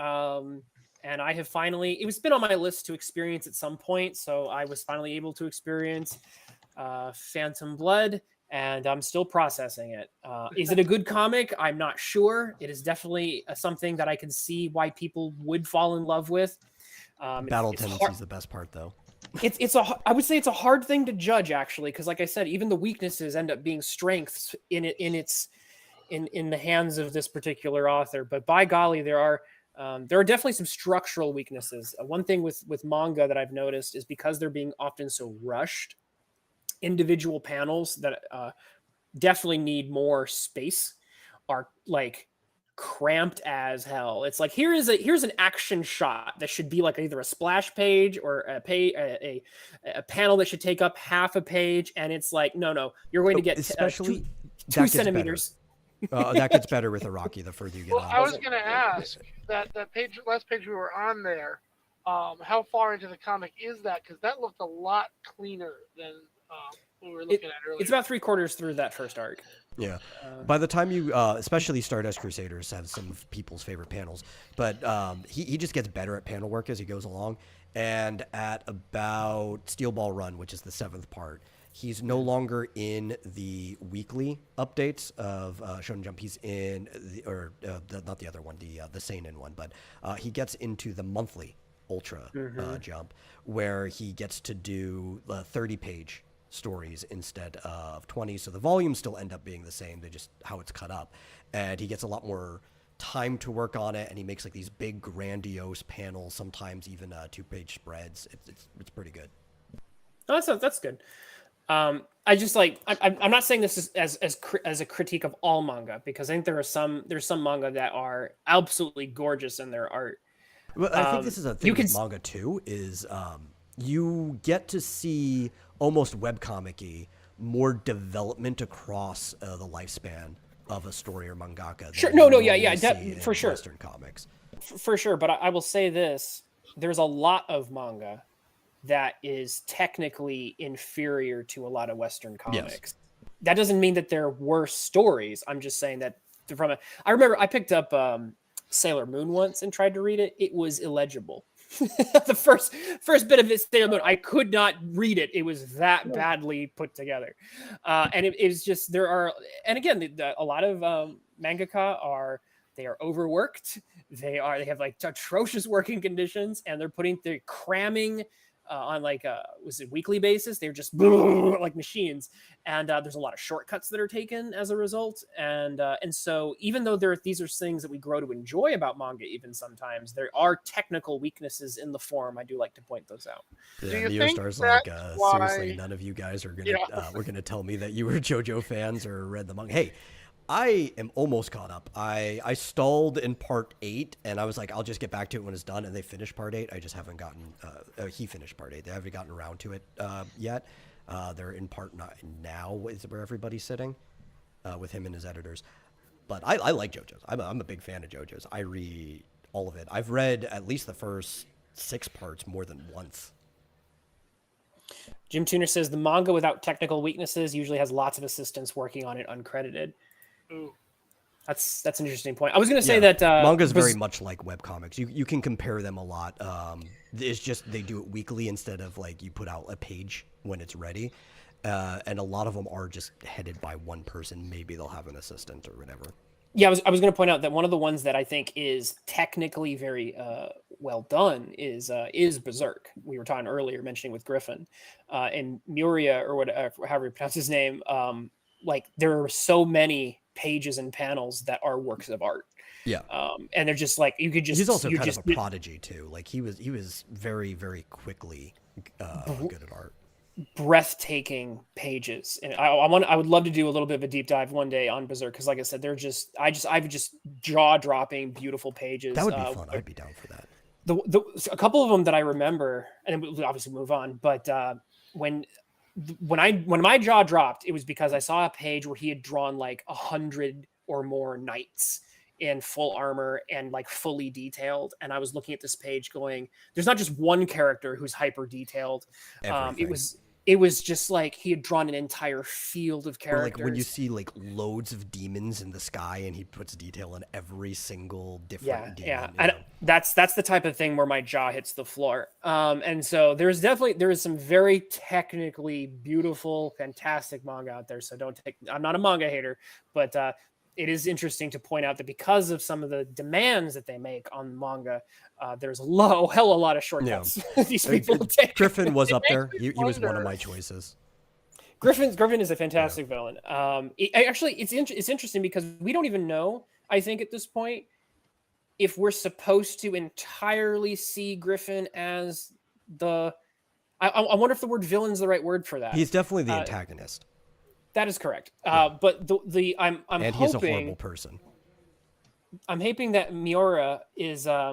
And I have finally, it's been on my list to experience at some point, so I was finally able to experience Phantom Blood, and I'm still processing it. Is it a good comic? I'm not sure. It is definitely something that I can see why people would fall in love with. Battle tendency is the best part, though. I would say it's a hard thing to judge, actually, because like I said, even the weaknesses end up being strengths in the hands of this particular author. But by golly, there are definitely some structural weaknesses. One thing with manga that I've noticed is because they're being often so rushed, individual panels that definitely need more space are like cramped as hell. It's like here's an action shot that should be like either a splash page or a panel that should take up half a page, and it's like no, you're going to get especially 2 centimeters. That gets better with Araki the further you get on. I was going to ask that last page we were on there. How far into the comic is that? Because that looked a lot cleaner than we were looking at earlier. It's about 3/4 through that first arc. Yeah. By the time you, especially Stardust Crusaders have some of people's favorite panels, but he just gets better at panel work as he goes along. And at about Steel Ball Run, which is the 7th part, he's no longer in the weekly updates of Shonen Jump. He's in not the other one, the Seinen one, but he gets into the monthly Ultra Jump, where he gets to do 30-page stories instead of 20. So the volumes still end up being the same. They just how it's cut up, and he gets a lot more time to work on it. And he makes like these big grandiose panels, sometimes even 2-page spreads. It's pretty good. Oh, that's good. I just like I'm not saying this is as a critique of all manga, because I think there's some manga that are absolutely gorgeous in their art. Well, I think this is a thing with manga too, is you get to see almost webcomic-y more development across the lifespan of a story or mangaka. Sure, for sure. Western comics. For sure, but I will say this: there's a lot of manga that is technically inferior to a lot of Western comics. Yes. That doesn't mean that they're worse stories. I'm just saying that I remember I picked up Sailor Moon once and tried to read it. It was illegible. The first bit of it, Sailor Moon, I could not read it. It was that badly put together. And it was just, there are, and again, a lot of mangaka They are overworked. They have like atrocious working conditions, and they're cramming on like was it weekly basis? They're just like machines, and there's a lot of shortcuts that are taken as a result. And so even though these are things that we grow to enjoy about manga, even sometimes there are technical weaknesses in the form. I do like to point those out. Do Yeah, you think Neostar's like, that's why- seriously, none of you guys are gonna Yeah. were gonna tell me that you were JoJo fans or read the manga. Hey, I am almost caught up. I stalled in part 8, and I was like, I'll just get back to it when it's done. And they finished part 8. I just haven't gotten. He finished part 8. They haven't gotten around to it yet. They're in part 9 now. Is where everybody's sitting with him and his editors. But I like JoJo's. I'm a big fan of JoJo's. I read all of it. I've read at least the first 6 parts more than once. Jim Tuner says the manga without technical weaknesses usually has lots of assistants working on it uncredited. Ooh. That's an interesting point. I was going to say that manga's very much like webcomics. You can compare them a lot. It's just they do it weekly instead of like you put out a page when it's ready. And a lot of them are just headed by one person. Maybe they'll have an assistant or whatever. Yeah, I was going to point out that one of the ones that I think is technically very well done is Berserk. We were talking earlier, mentioning with Griffin and Muria or whatever, however you pronounce his name. Like there are so many pages and panels that are works of art. Yeah. And they're just like you could just. He's also kind of a prodigy too. Like he was very, very quickly good at art. Breathtaking pages, and I would love to do a little bit of a deep dive one day on Berserk because, like I said, I've just jaw dropping beautiful pages. That would be fun. I'd be down for that. A couple of them that I remember, and we'll obviously move on. But when my jaw dropped, it was because I saw a page where he had drawn like 100 or more knights in full armor and like fully detailed. And I was looking at this page going, there's not just one character who's hyper detailed. It was just like he had drawn an entire field of characters. Or like when you see like loads of demons in the sky and he puts detail on every single different demon. Yeah. And that's the type of thing where my jaw hits the floor. And so there is some very technically beautiful, fantastic manga out there. So I'm not a manga hater, but it is interesting to point out that because of some of the demands that they make on manga, there's a lot of shortcuts these people take. Griffin was up there. He was one of my choices. Griffin is a fantastic villain. It's interesting because we don't even know, I think at this point, if we're supposed to entirely see Griffin as I wonder if the word villain is the right word for that. He's definitely the antagonist. That is correct. But I'm and hoping he's a horrible person. I'm hoping that Miura is I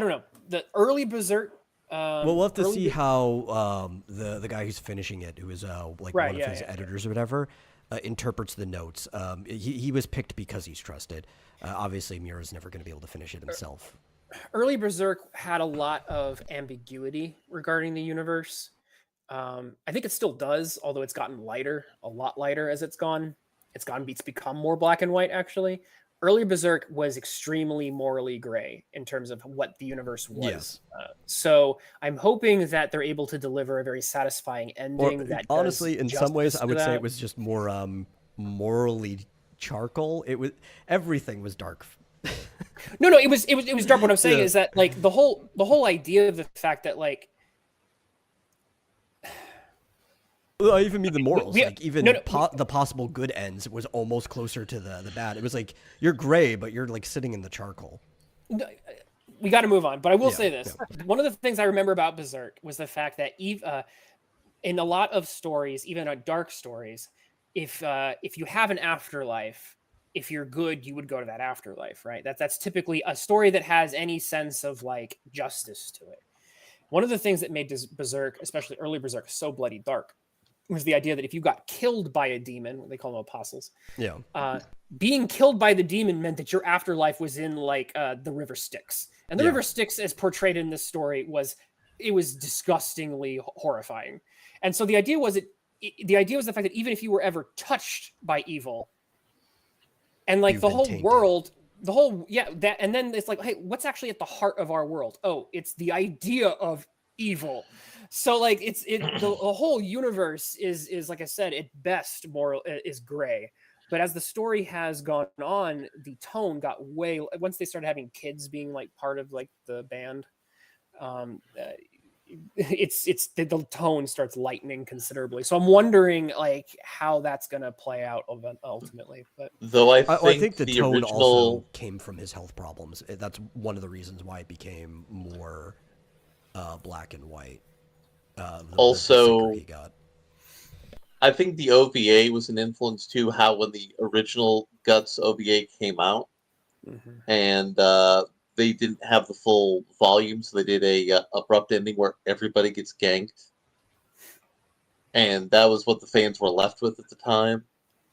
don't know, the early Berserk. Well, we'll have to see how the guy who's finishing it, who is one of his editors or whatever, interprets the notes. He was picked because he's trusted. Obviously, Miura's never going to be able to finish it himself. Early Berserk had a lot of ambiguity regarding the universe. I think it still does, although it's gotten a lot lighter as it's gone. It's become more black and white, actually. Early Berserk was extremely morally gray in terms of what the universe was. Yes. So I'm hoping that they're able to deliver a very satisfying ending. Honestly, in some ways, I would say it was just more morally charcoal. Everything was dark. No, it was dark. What I'm saying is that like the whole idea of the fact that like. Well, I even mean the morals, the possible good ends was almost closer to the bad. It was like you're gray, but you're like sitting in the charcoal. We got to move on, but I will say this: one of the things I remember about Berserk was the fact that in a lot of stories, even dark stories, if you have an afterlife, if you're good, you would go to that afterlife, right? That's typically a story that has any sense of like justice to it. One of the things that made Berserk, especially early Berserk, so bloody dark was the idea that if you got killed by a demon, they call them apostles. Yeah. Being killed by the demon meant that your afterlife was in like the River Styx, and the River Styx, as portrayed in this story, was disgustingly horrifying. And so the idea was the fact that even if you were ever touched by evil, and like the whole world, and then it's like, hey, what's actually at the heart of our world? Oh, it's the idea of evil. So like the whole universe is like I said, at best moral is gray. But as the story has gone on, the tone got way, once they started having kids being like part of like the band, it's the tone starts lightening considerably. So I'm wondering like how that's going to play out ultimately. But Though I I think the the tone original also came from his health problems. That's one of the reasons why it became more black and white. The Also, sicker he got. I think the OVA was an influence too. How when the original Guts OVA came out, and they didn't have the full volume, so they did a abrupt ending where everybody gets ganked, and that was what the fans were left with at the time.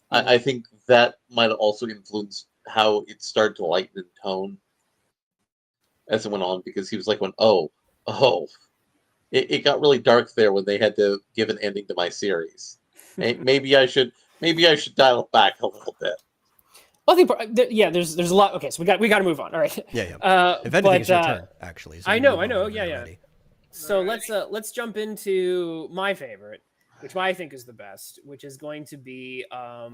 I think that might have also influenced how it started to lighten in tone as it went on, because he was like, it got really dark there when they had to give an ending to my series. Maybe I should dial it back a little bit. I think there's a lot. Okay, so we got to move on. All right. Yeah. If anything, it's your turn actually. So I you know. move on Yeah. already. So let's jump into my favorite, which I think is the best, which is going to be let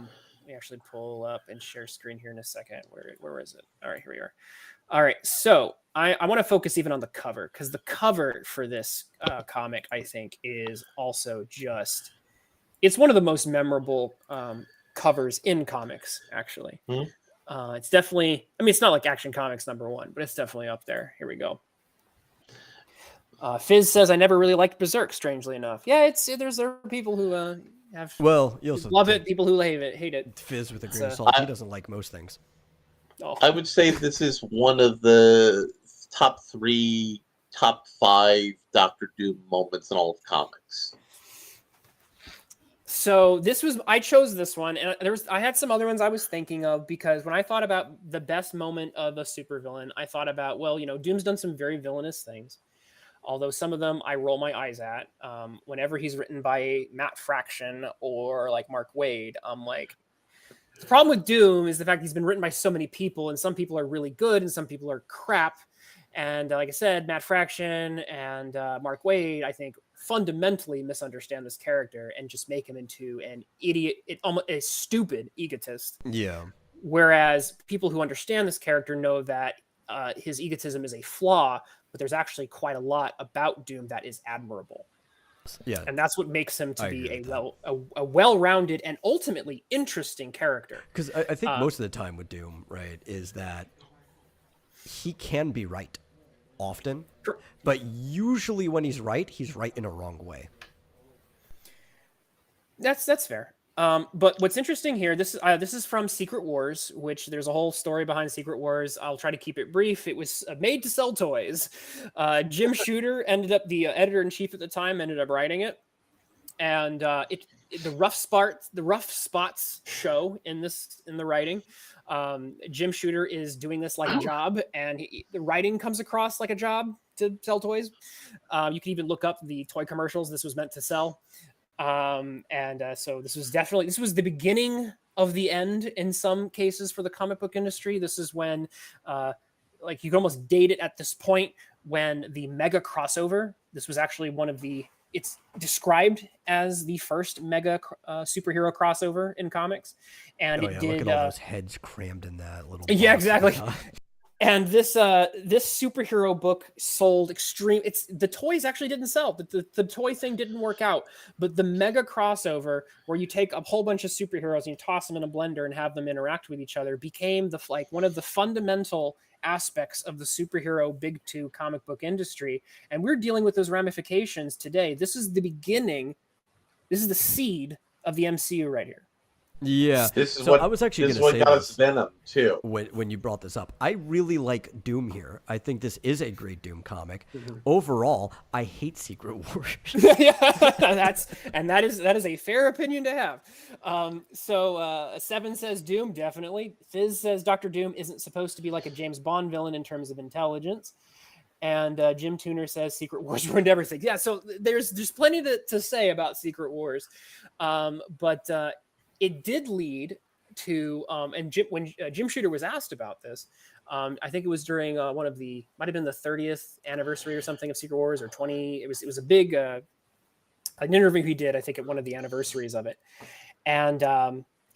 me actually pull up and share screen here in a second. Where is it? All right, here we are. All right, so I want to focus even on the cover, because the cover for this comic, I think, is also just, it's one of the most memorable covers in comics, actually. It's definitely, I mean, it's not like Action Comics #1, but it's definitely up there. Here we go. Fizz says, I never really liked Berserk, strangely enough. Yeah, there are people who have you also love it, people who hate it. Fizz with a grain of salt. He doesn't like most things. I would say this is one of the top 3, top 5 Doctor Doom moments in all of comics. So I chose this one, and I had some other ones I was thinking of, because when I thought about the best moment of a supervillain, I thought about, well, Doom's done some very villainous things, although some of them I roll my eyes at. Whenever he's written by Matt Fraction or like Mark Waid, I'm like, the problem with Doom is the fact he's been written by so many people, and some people are really good and some people are crap. And like I said, Matt Fraction and Mark Waid, I think, fundamentally misunderstand this character and just make him into an idiot, a stupid egotist. Yeah. Whereas people who understand this character know that his egotism is a flaw, but there's actually quite a lot about Doom that is admirable. Yeah. And that's what makes him to be a well-rounded and ultimately interesting character. Because I think most of the time with Doom, right, is that he can be right often, Sure. but usually when he's right in a wrong way. That's fair. But what's interesting here, this is from Secret Wars, which there's a whole story behind Secret Wars. I'll try to keep it brief. It was made to sell toys. Jim Shooter ended up, the editor-in-chief at the time, ended up writing it. And the rough spots show in the writing. Jim Shooter is doing this like a job, and the writing comes across like a job to sell toys. You can even look up the toy commercials this was meant to sell. So this was the beginning of the end in some cases for the comic book industry. This is when, like, you can almost date it at this point, when the mega crossover, this was actually it's described as the first mega superhero crossover in comics. And it did, look at all those heads crammed in that little box. Yeah, exactly. And this superhero book sold extreme. The toys actually didn't sell. The toy thing didn't work out. But the mega crossover, where you take a whole bunch of superheroes and you toss them in a blender and have them interact with each other, became one of the fundamental aspects of the superhero big two comic book industry. And we're dealing with those ramifications today. This is the beginning. This is the seed of the MCU right here. Yeah. This is so what I was actually this is going to what say got us Venom too. When you brought this up. I really like Doom here. I think this is a great Doom comic. Overall, I hate Secret Wars. Yeah, that is a fair opinion to have. Seven says Doom, definitely. Fizz says Dr. Doom isn't supposed to be like a James Bond villain in terms of intelligence. And Jim Tuner says Secret Wars ruined everything. Yeah, so there's plenty to say about Secret Wars. But it did lead to, when Jim Shooter was asked about this, I think it was during might have been the 30th anniversary or something of Secret Wars, or 20. It was a big an interview he did, I think, at one of the anniversaries of it. And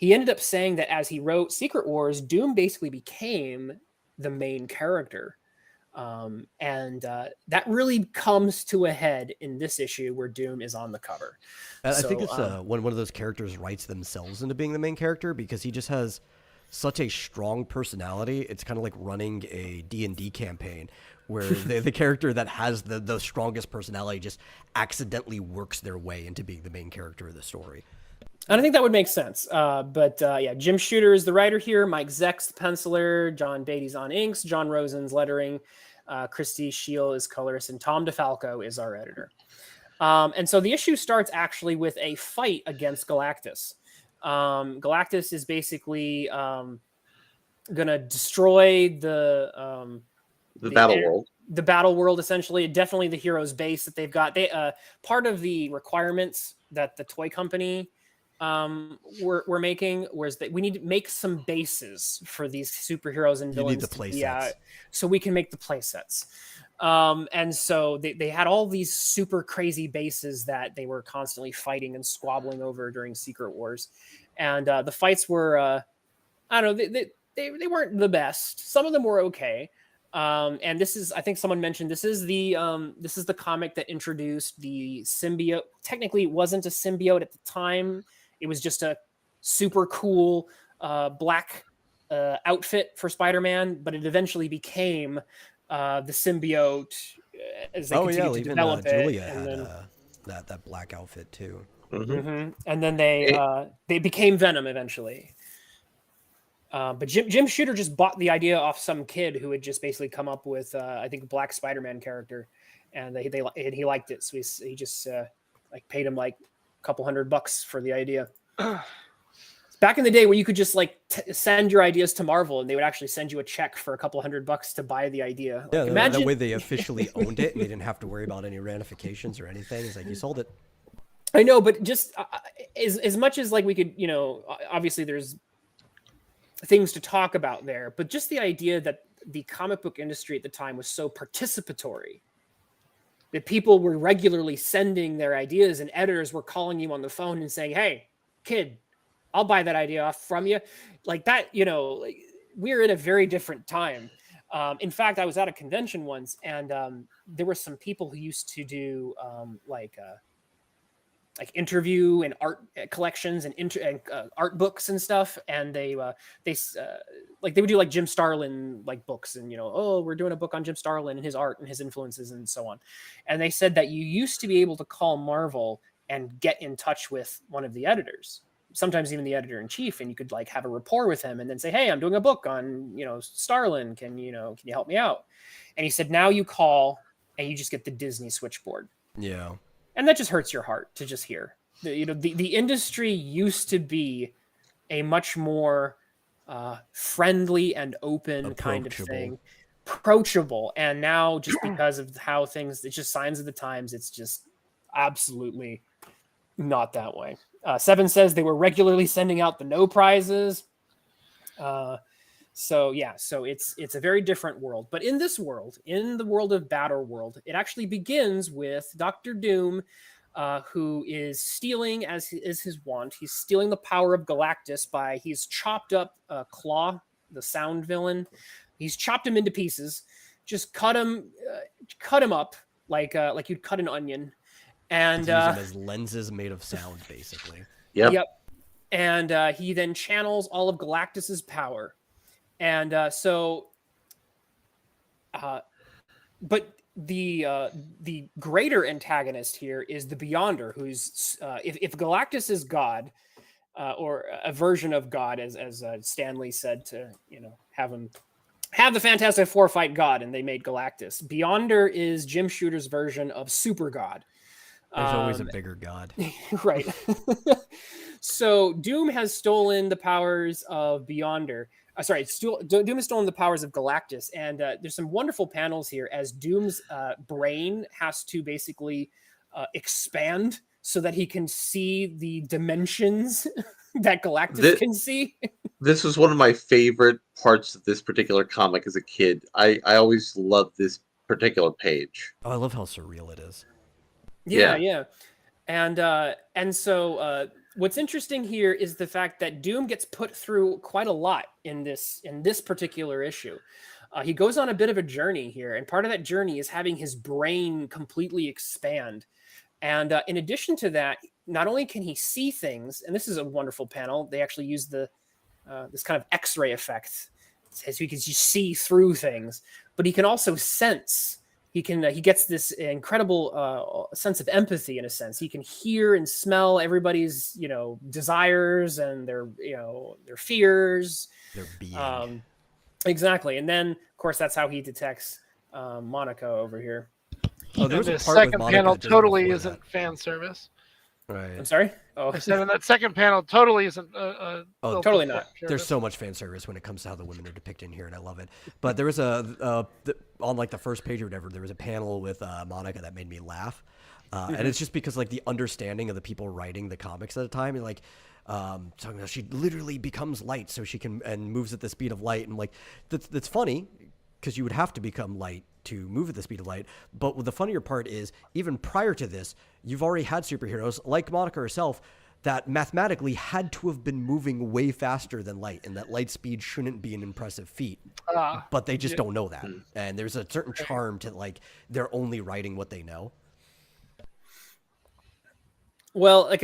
he ended up saying that as he wrote Secret Wars, Doom basically became the main character. That really comes to a head in this issue where Doom is on the cover. I think it's when one of those characters writes themselves into being the main character, because he just has such a strong personality. It's kind of like running a D&D campaign where the character that has the strongest personality just accidentally works their way into being the main character of the story. And I think that would make sense. Yeah, Jim Shooter is the writer here. Mike Zeck's the penciler. John Beatty's on inks. John Rosen's lettering. Christy Scheel is colorist. And Tom DeFalco is our editor. And so the issue starts actually with a fight against Galactus. Galactus is basically going to destroy the battle world. The battle world, essentially. Definitely the heroes' base that they've got. Part of the requirements that the toy company we're making was that we need to make some bases for these superheroes and villains. You need the play sets. So we can make the play sets. And so they had all these super crazy bases that they were constantly fighting and squabbling over during Secret Wars. And the fights were, I don't know, they weren't the best. Some of them were okay. And this is, I think someone mentioned, this is the comic that introduced the symbiote. Technically, it wasn't a symbiote at the time. It was just a super cool black outfit for Spider-Man, but it eventually became the symbiote as they continued to develop it. Julia had that black outfit too. Mm-hmm. And then they became Venom eventually. But Jim Shooter just bought the idea off some kid who had just basically come up with, I think, a black Spider-Man character, and he liked it, so he just paid him like a couple $100 for the idea. Back in the day, where you could just send your ideas to Marvel, and they would actually send you a check for a couple $100 to buy the idea. Yeah, imagine that way they officially owned it, and they didn't have to worry about any ramifications or anything. It's like you sold it. I know, but just as much as we could, obviously there's things to talk about there, but just the idea that the comic book industry at the time was so participatory that people were regularly sending their ideas, and editors were calling you on the phone and saying, "Hey, kid, I'll buy that idea off from you." Like that, we're in a very different time. In fact, I was at a convention once, and there were some people who used to do interview and art collections and art books and stuff, and they would do Jim Starlin books, and we're doing a book on Jim Starlin and his art and his influences and so on. And they said that you used to be able to call Marvel and get in touch with one of the editors, sometimes even the editor-in-chief, and you could have a rapport with him and then say, "Hey, I'm doing a book on Starlin, can you help me out?" And he said, now you call and you just get the Disney switchboard. Yeah. And that just hurts your heart to just hear. The industry used to be a much more friendly and open kind of thing, approachable. And now, just because of how things, it's just signs of the times. It's just absolutely not that way. Seven says they were regularly sending out the no prizes. So it's a very different world. But in this world, in the world of Battle World, it actually begins with Dr. Doom, who is stealing, as is his wont. He's stealing the power of Galactus he's chopped up Claw, the sound villain. He's chopped him into pieces, just cut him up like you'd cut an onion, and use him as lenses made of sound, basically. Yep. And he then channels all of Galactus's power. And but the greater antagonist here is the Beyonder, who's if Galactus is God, or a version of God, as Stanley said to have the Fantastic Four fight God, and they made Galactus. Beyonder is Jim Shooter's version of Super God. There's always a bigger God, right? So Doom has stolen the powers of Beyonder. Doom has stolen the powers of Galactus, and there's some wonderful panels here as Doom's brain has to basically expand so that he can see the dimensions that Galactus can see. This was one of my favorite parts of this particular comic as a kid. I always loved this particular page. Oh, I love how surreal it is. Yeah. And so What's interesting here is the fact that Doom gets put through quite a lot in this particular issue. He goes on a bit of a journey here, and part of that journey is having his brain completely expand. And in addition to that, not only can he see things, and this is a wonderful panel, they actually use the this kind of X-ray effect, so he can just see through things, but he can also sense. He gets this incredible sense of empathy in a sense. He can hear and smell everybody's desires and their fears, Their being. Exactly. And then of course that's how he detects Monica over here. Oh, there was a the part with second Monica panel just totally before isn't fan service. Right. I'm sorry. Oh, I said in that second panel totally isn't. totally not. There's so much fan service when it comes to how the women are depicted in here, and I love it. But there was on like the first page or whatever, there was a panel with Monica that made me laugh, and it's just because like the understanding of the people writing the comics at the time, and like talking about she literally becomes light, so she can and moves at the speed of light, and like that's funny because you would have to become light to move at the speed of light. But the funnier part is, even prior to this, you've already had superheroes like Monica herself that mathematically had to have been moving way faster than light, and that light speed shouldn't be an impressive feat. But they just don't know that. And there's a certain charm to like they're only writing what they know. Well, like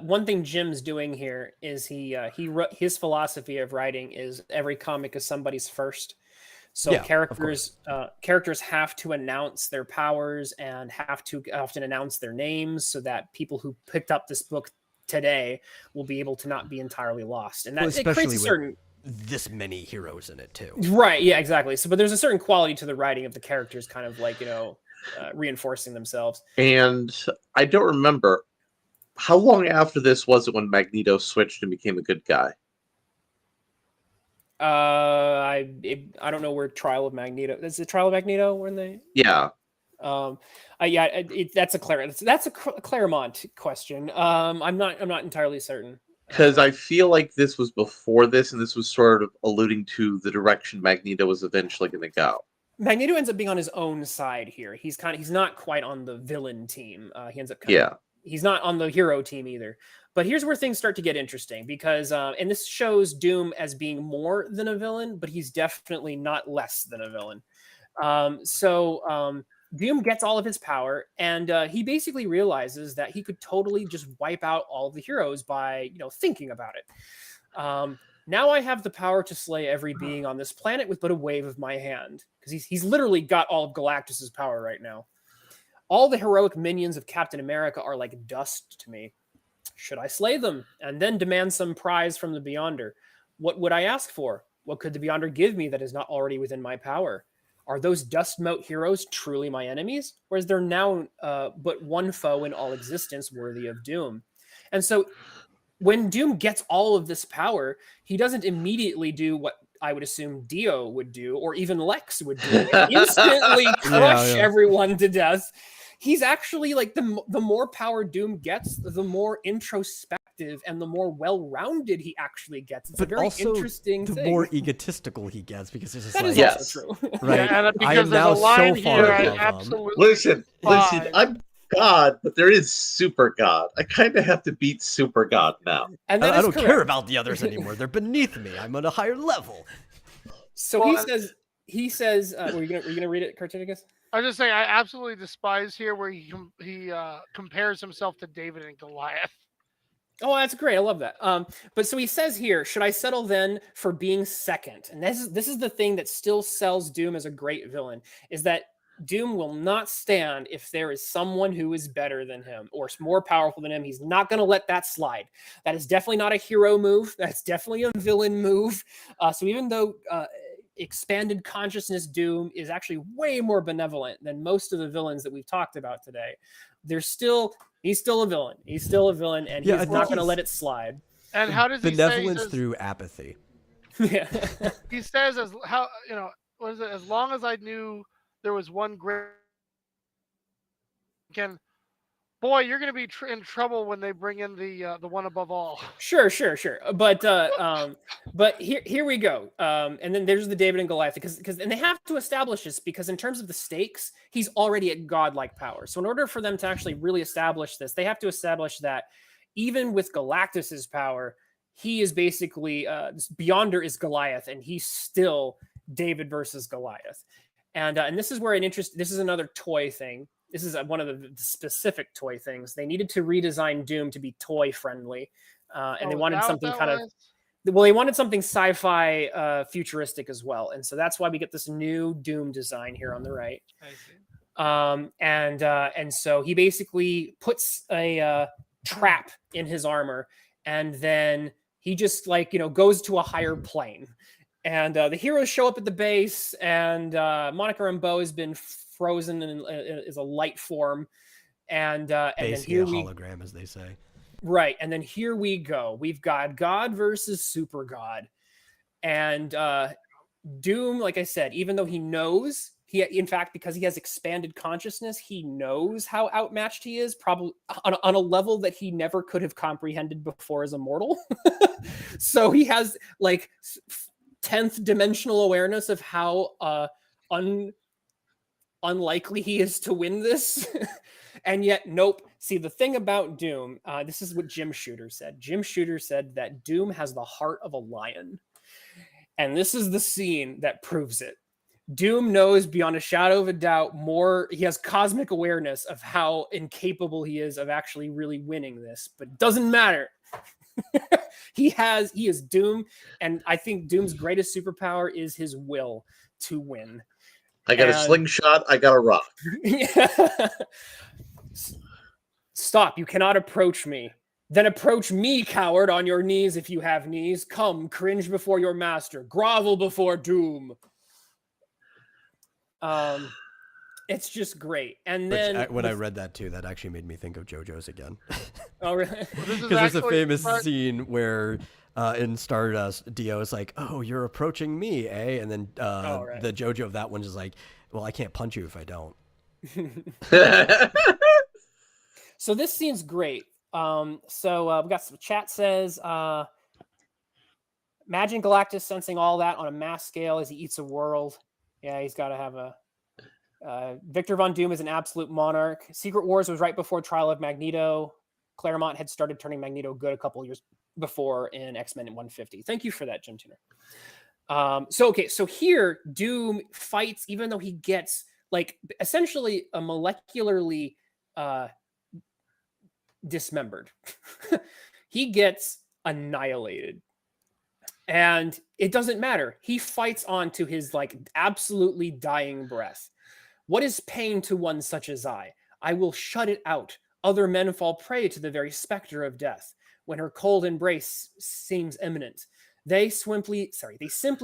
one thing Jim's doing here is his philosophy of writing is every comic is somebody's first. So Yeah, characters have to announce their powers and have to often announce their names so that people who picked up this book today will be able to not be entirely lost. And that Well, it creates especially a certain this many heroes in it too. right, yeah, exactly. So, but there's a certain quality to the writing of the characters, kind of like reinforcing themselves. And I don't remember how long after this was it when Magneto switched and became a good guy. I don't know where Trial of Magneto. Is it Trial of Magneto when they? Yeah. That's a Claremont question. I'm not entirely certain. Because I feel like this was before this, and this was sort of alluding to the direction Magneto was eventually going to go. Magneto ends up being on his own side here. He's not quite on the villain team. He ends up he's not on the hero team either. But here's where things start to get interesting because, and this shows Doom as being more than a villain, but he's definitely not less than a villain. Doom gets all of his power, and he basically realizes that he could totally just wipe out all the heroes by, thinking about it. Now I have the power to slay every being on this planet with but a wave of my hand, because he's literally got all of Galactus's power right now. All the heroic minions of Captain America are like dust to me. Should I slay them and then demand some prize from the Beyonder? What would I ask for? What could the Beyonder give me that is not already within my power? Are those dust mote heroes truly my enemies? Or is there now but one foe in all existence worthy of Doom? And so when Doom gets all of this power, he doesn't immediately do what I would assume Dio would do, or even Lex would do, instantly crush everyone to death. He's actually like the more power Doom gets, the more introspective and the more well-rounded he actually gets. It's a very interesting the thing. The more egotistical he gets, because it's just that like, is also true. Right? Yeah, and I because am there's now a line so far here, I above absolutely Listen, I'm God, but there is Super God. I kind of have to beat Super God now. And I don't care about the others anymore. They're beneath me. I'm on a higher level. So he says, were you gonna read it, Cartonicus? I was just saying, I absolutely despise here where he compares himself to David and Goliath. Oh, that's great. I love that. But so he says here, should I settle then for being second? And this is the thing that still sells Doom as a great villain, is that Doom will not stand if there is someone who is better than him or more powerful than him. He's not going to let that slide. That is definitely not a hero move. That's definitely a villain move. So even though expanded consciousness Doom is actually way more benevolent than most of the villains that we've talked about today, he's still a villain. He's still a villain, and he's not going to let it slide. And how does he say? Benevolence through apathy. Yeah. He says, as long as I knew there was one great, boy, you're going to be in trouble when they bring in the one above all. Sure. But here we go. And then there's the David and Goliath, because and they have to establish this, because in terms of the stakes, he's already at godlike power. So in order for them to actually really establish this, they have to establish that even with Galactus's power, he is basically Beyonder is Goliath, and he's still David versus Goliath. And this is where this is another toy thing. This is one of the specific toy things. They needed to redesign Doom to be toy friendly, and they wanted something kind of. Well, they wanted something sci-fi futuristic as well, and so that's why we get this new Doom design here on the right. I see. And so he basically puts a trap in his armor, and then he just goes to a higher plane. And the heroes show up at the base, and Monica Rambeau has been frozen in is a light form, and then here a hologram, as they say. Right, and then here we go. We've got God versus Super God, and Doom. Like I said, even though he knows in fact, because he has expanded consciousness, he knows how outmatched he is, probably on a level that he never could have comprehended before as a mortal. So he has 10th dimensional awareness of how unlikely he is to win this. And yet, nope. See, the thing about Doom, this is what Jim Shooter said. Jim Shooter said that Doom has the heart of a lion. And this is the scene that proves it. Doom knows beyond a shadow of a doubt he has cosmic awareness of how incapable he is of actually really winning this, but it doesn't matter. He is Doom, and I think Doom's greatest superpower is his will to win. I got a slingshot, I got a rock. Yeah. Stop, you cannot approach me. Then approach me, coward, on your knees if you have knees. Come, cringe before your master. Grovel before Doom. It's just great. And then when I read that too, that actually made me think of JoJo's again. Oh, really? Because there's a famous scene where in Stardust, Dio is like, "Oh, you're approaching me, eh?" And then right. the JoJo of that one is like, "Well, I can't punch you if I don't." So this scene's great. So we got some chat says, imagine Galactus sensing all that on a mass scale as he eats a world. Yeah, he's got to have Victor Von Doom is an absolute monarch. Secret Wars was right before Trial of Magneto. Claremont had started turning Magneto good a couple years before in X-Men 150. Thank you for that, Jim Tuner. So here Doom fights, even though he gets essentially a molecularly dismembered. He gets annihilated. And it doesn't matter. He fights on to his absolutely dying breath. What is pain to one such as I? I will shut it out. Other men fall prey to the very specter of death. When her cold embrace seems imminent, they simply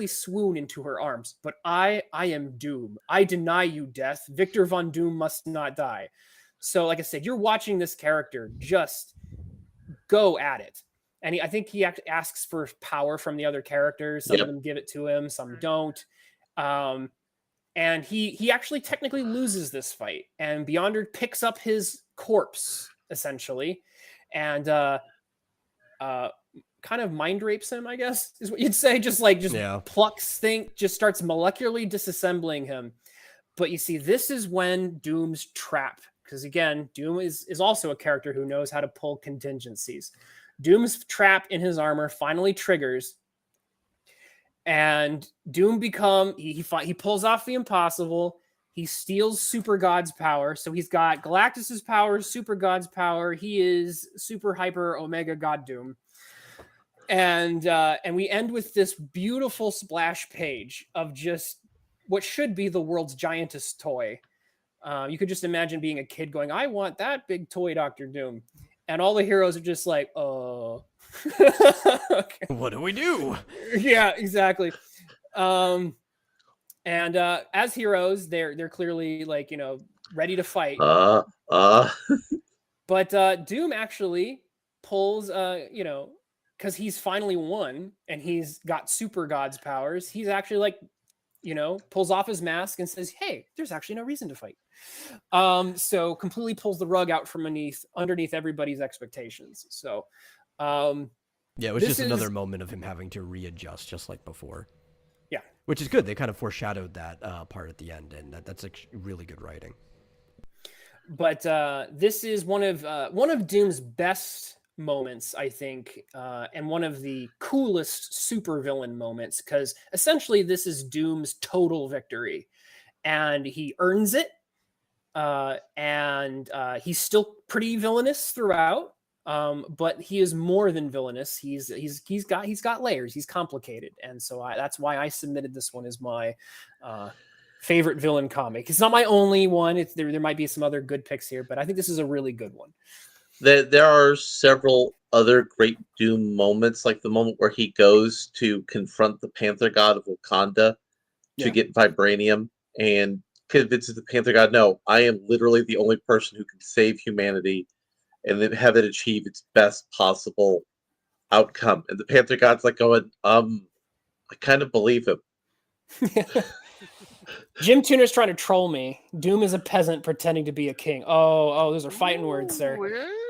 swoon into her arms. But I am Doom. I deny you death. Victor Von Doom must not die. So, like I said, you're watching this character just go at it. And I think he asks for power from the other characters. Some of them give it to him, some don't. And he actually technically loses this fight. And Beyonder picks up his corpse, essentially, and kind of mind rapes him, I guess, is what you'd say. Just plucks just starts molecularly disassembling him. But you see, this is when Doom's trap, because again, Doom is also a character who knows how to pull contingencies. Doom's trap in his armor finally triggers, and Doom he pulls off the impossible. He steals Super God's power. So he's got Galactus's power, Super God's power. He is Super Hyper Omega God Doom. And we end with this beautiful splash page of just what should be the world's giantest toy. You could just imagine being a kid going, "I want that big toy, Dr. Doom." And all the heroes are just like, "Oh, okay. What do we do?" Yeah, exactly. And as heroes, they're clearly ready to fight. But Doom actually pulls, because he's finally won and he's got Super God's powers. He's actually pulls off his mask and says, "Hey, there's actually no reason to fight." So completely pulls the rug out from underneath everybody's expectations. So, yeah, it was just another moment of him having to readjust, just like before. Yeah, which is good. They kind of foreshadowed that part at the end, and that's really good writing. But this is one of Doom's best moments, I think, and one of the coolest supervillain moments, because essentially this is Doom's total victory, and he earns it, and he's still pretty villainous throughout, but he is more than villainous. He's got layers. He's complicated, and so that's why I submitted this one as my favorite villain comic. It's not my only one. There might be some other good picks here, but I think this is a really good one. There are several other great Doom moments, like the moment where he goes to confront the Panther God of Wakanda to get vibranium and convinces the Panther God, no, I am literally the only person who can save humanity and then have it achieve its best possible outcome. And the Panther God's like going, I kind of believe him. Jim Tuner's trying to troll me. Doom is a peasant pretending to be a king. Oh, those are fighting words, sir.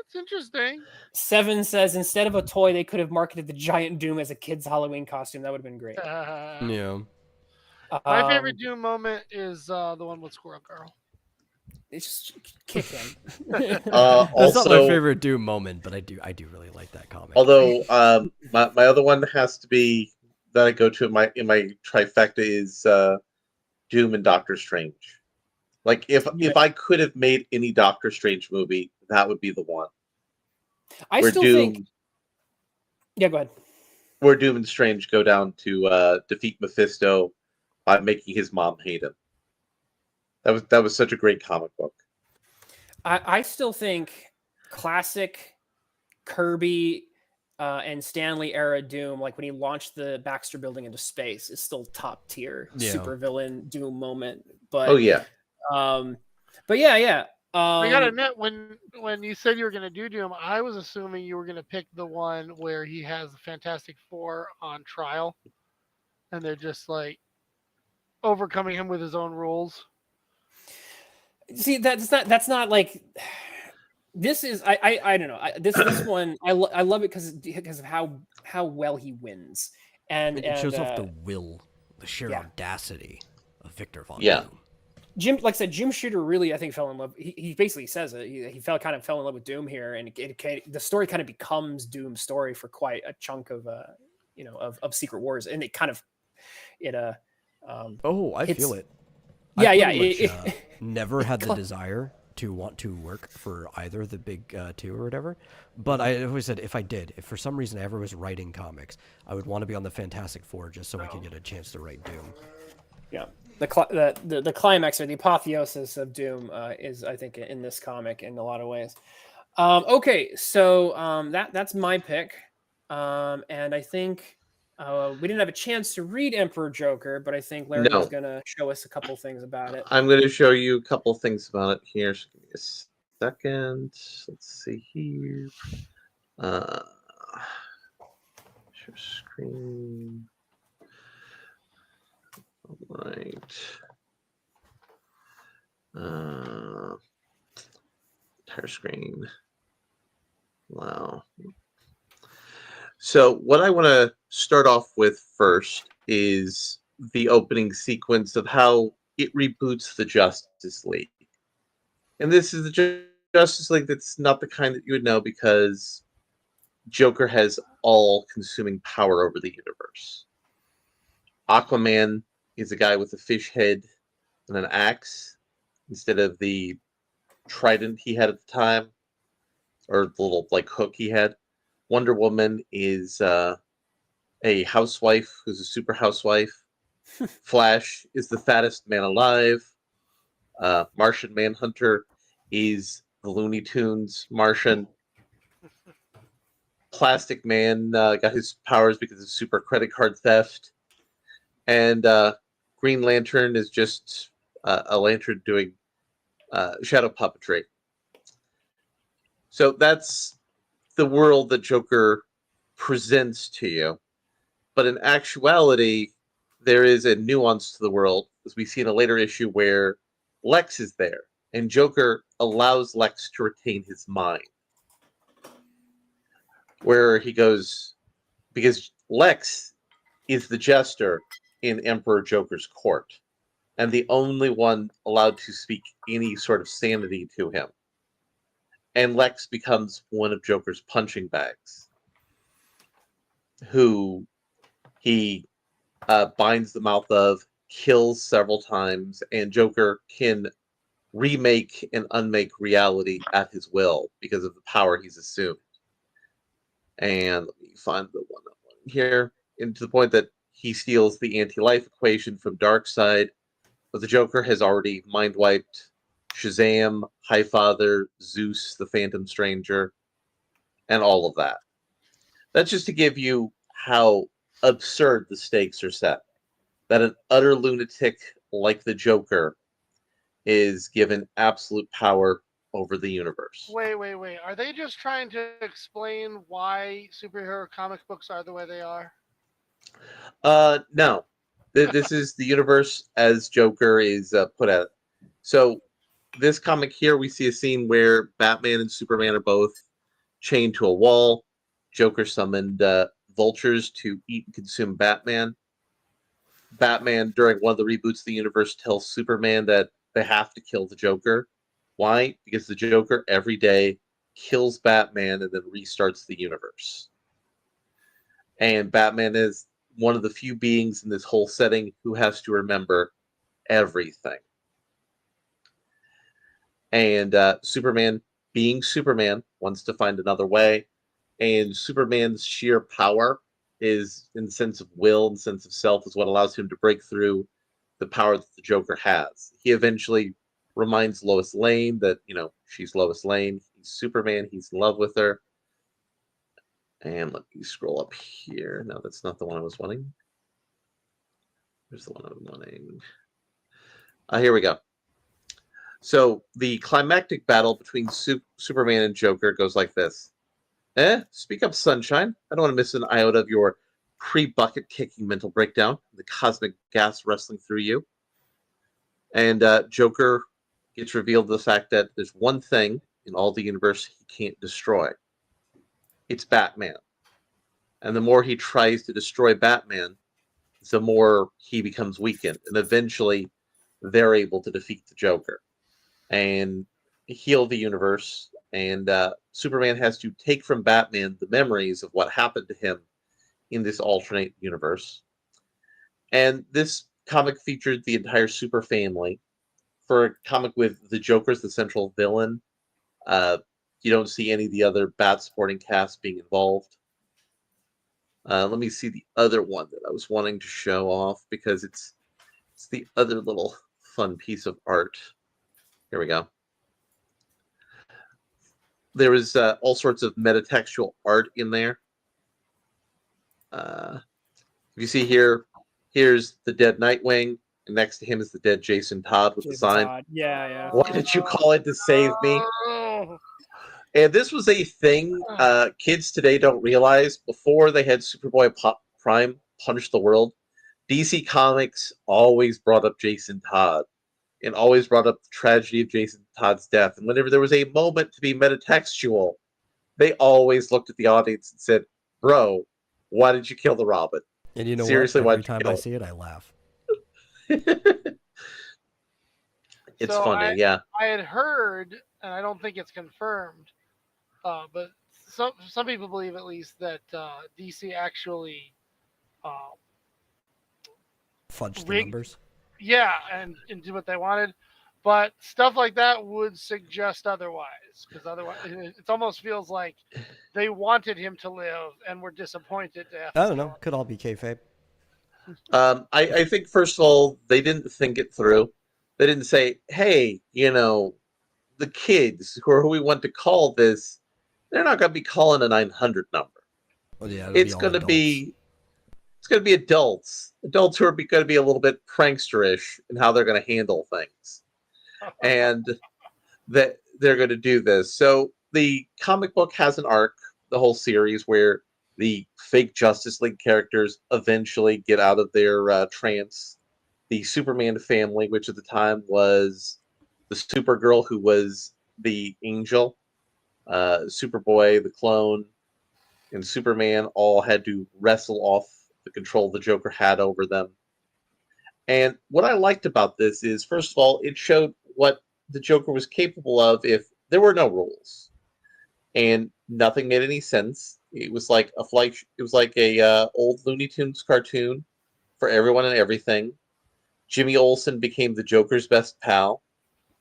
It's interesting. Seven says instead of a toy, they could have marketed the giant Doom as a kid's Halloween costume. That would have been great. Yeah. My favorite Doom moment is the one with Squirrel Girl. It's just kick him. That's Also, not my favorite Doom moment, but I do really like that comic. Although my other one has to be that I go to in my trifecta is Doom and Doctor Strange. Like if I could have made any Doctor Strange movie, that would be the one. I still think. Yeah, go ahead. Where Doom and Strange go down to defeat Mephisto by making his mom hate him. That was such a great comic book. I still think classic Kirby and Stanley era Doom, like when he launched the Baxter Building into space, is still top tier supervillain Doom moment. But but yeah. I gotta admit, when you said you were gonna do Doom, I was assuming you were gonna pick the one where he has the Fantastic Four on trial, and they're just like overcoming him with his own rules. See, that's not like this is I don't know. This one I love it because of how well he wins, and it shows off the will, the sheer audacity of Victor Von Doom. Jim, like I said, Jim Shooter really, I think, fell in love. He basically says it. He kind of fell in love with Doom here, and the story kind of becomes Doom's story for quite a chunk of of Secret Wars, and it kind of I feel it. Yeah, never had the desire to want to work for either the big two or whatever, but I always said if for some reason I ever was writing comics, I would want to be on the Fantastic Four just so I could get a chance to write Doom. Yeah. The climax or the apotheosis of Doom is, I think, in this comic in a lot of ways. Okay, so that's my pick, and I think we didn't have a chance to read Emperor Joker, but I think Larry was going to show us a couple things about it. I'm going to show you a couple things about it here. So give me a second. Let's see here. Share screen. All right. Entire screen. Wow. So what I want to start off with first is the opening sequence of how it reboots the Justice League. And this is the Justice League that's not the kind that you would know because Joker has all-consuming power over the universe. Aquaman is a guy with a fish head and an axe instead of the trident he had at the time, or the little hook he had. Wonder Woman is a housewife who's a super housewife. Flash is the fattest man alive. Martian Manhunter is the Looney Tunes Martian. Plastic Man got his powers because of super credit card theft. And Green Lantern is just a lantern doing shadow puppetry. So that's the world that Joker presents to you. But in actuality, there is a nuance to the world, as we see in a later issue where Lex is there, and Joker allows Lex to retain his mind. Where he goes, because Lex is the jester in Emperor Joker's court, and the only one allowed to speak any sort of sanity to him. And Lex becomes one of Joker's punching bags, who he binds the mouth of, kills several times, and Joker can remake and unmake reality at his will because of the power he's assumed. And let me find the one here, and to the point that he steals the anti-life equation from Darkseid, but the Joker has already mind-wiped Shazam, Highfather, Zeus, the Phantom Stranger, and all of that. That's just to give you how absurd the stakes are set. That an utter lunatic like the Joker is given absolute power over the universe. Wait. Are they just trying to explain why superhero comic books are the way they are? No. This is the universe as Joker is put at it. So, this comic here, we see a scene where Batman and Superman are both chained to a wall. Joker summoned vultures to eat and consume Batman. Batman, during one of the reboots of the universe, tells Superman that they have to kill the Joker. Why? Because the Joker every day kills Batman and then restarts the universe. And Batman is one of the few beings in this whole setting who has to remember everything. And Superman, being Superman, wants to find another way. And Superman's sheer power is, in the sense of will and sense of self, is what allows him to break through the power that the Joker has. He eventually reminds Lois Lane that, she's Lois Lane. He's Superman. He's in love with her. And let me scroll up here. No, that's not the one I was wanting. Where's the one I'm wanting? Here we go. So the climactic battle between Superman and Joker goes like this. Speak up, sunshine. I don't want to miss an iota of your pre-bucket kicking mental breakdown, the cosmic gas wrestling through you. And Joker gets revealed the fact that there's one thing in all the universe he can't destroy. It's Batman. And the more he tries to destroy Batman, the more he becomes weakened. And eventually, they're able to defeat the Joker and heal the universe. And Superman has to take from Batman the memories of what happened to him in this alternate universe. And this comic featured the entire Super family. For a comic with the Joker as the central villain, you don't see any of the other Bat supporting cast being involved. Let me see the other one that I was wanting to show off because it's the other little fun piece of art. Here we go. There is all sorts of metatextual art in there. You see here, here's the dead Nightwing, and next to him is the dead Jason Todd with the sign. Todd. Yeah. Why did you call it to save me? Oh. And this was a thing kids today don't realize. Before they had Superboy Prime punish the world, DC Comics always brought up Jason Todd and always brought up the tragedy of Jason Todd's death. And whenever there was a moment to be metatextual, they always looked at the audience and said, "Bro, why did you kill the Robin?" And you know Seriously, what? Every why'd you time kill I him? see it, I laugh. It's So funny, yeah. I had heard, and I don't think it's confirmed, but some people believe at least that DC actually, Fudge the Rig- numbers. yeah, and did what they wanted. But stuff like that would suggest otherwise, because otherwise it almost feels like they wanted him to live and were disappointed to have to I don't kill know. him. Could all be kayfabe. I think, first of all, they didn't think it through. They didn't say, hey, the kids who we want to call this, they're not going to be calling a 900 number. Well, yeah, it'll It's be all going to adults. be adults who are going to be a little bit pranksterish in how they're going to handle things, and that they're going to do this. So the comic book has an arc, the whole series, where the fake Justice League characters eventually get out of their trance. The Superman family, which at the time was the Supergirl, who was the Angel, Superboy, the clone, and Superman, all had to wrestle off the control the Joker had over them. And what I liked about this is, first of all, it showed what the Joker was capable of if there were no rules. and nothing made any sense. It was like a old Looney Tunes cartoon for everyone and everything. Jimmy Olsen became the Joker's best pal,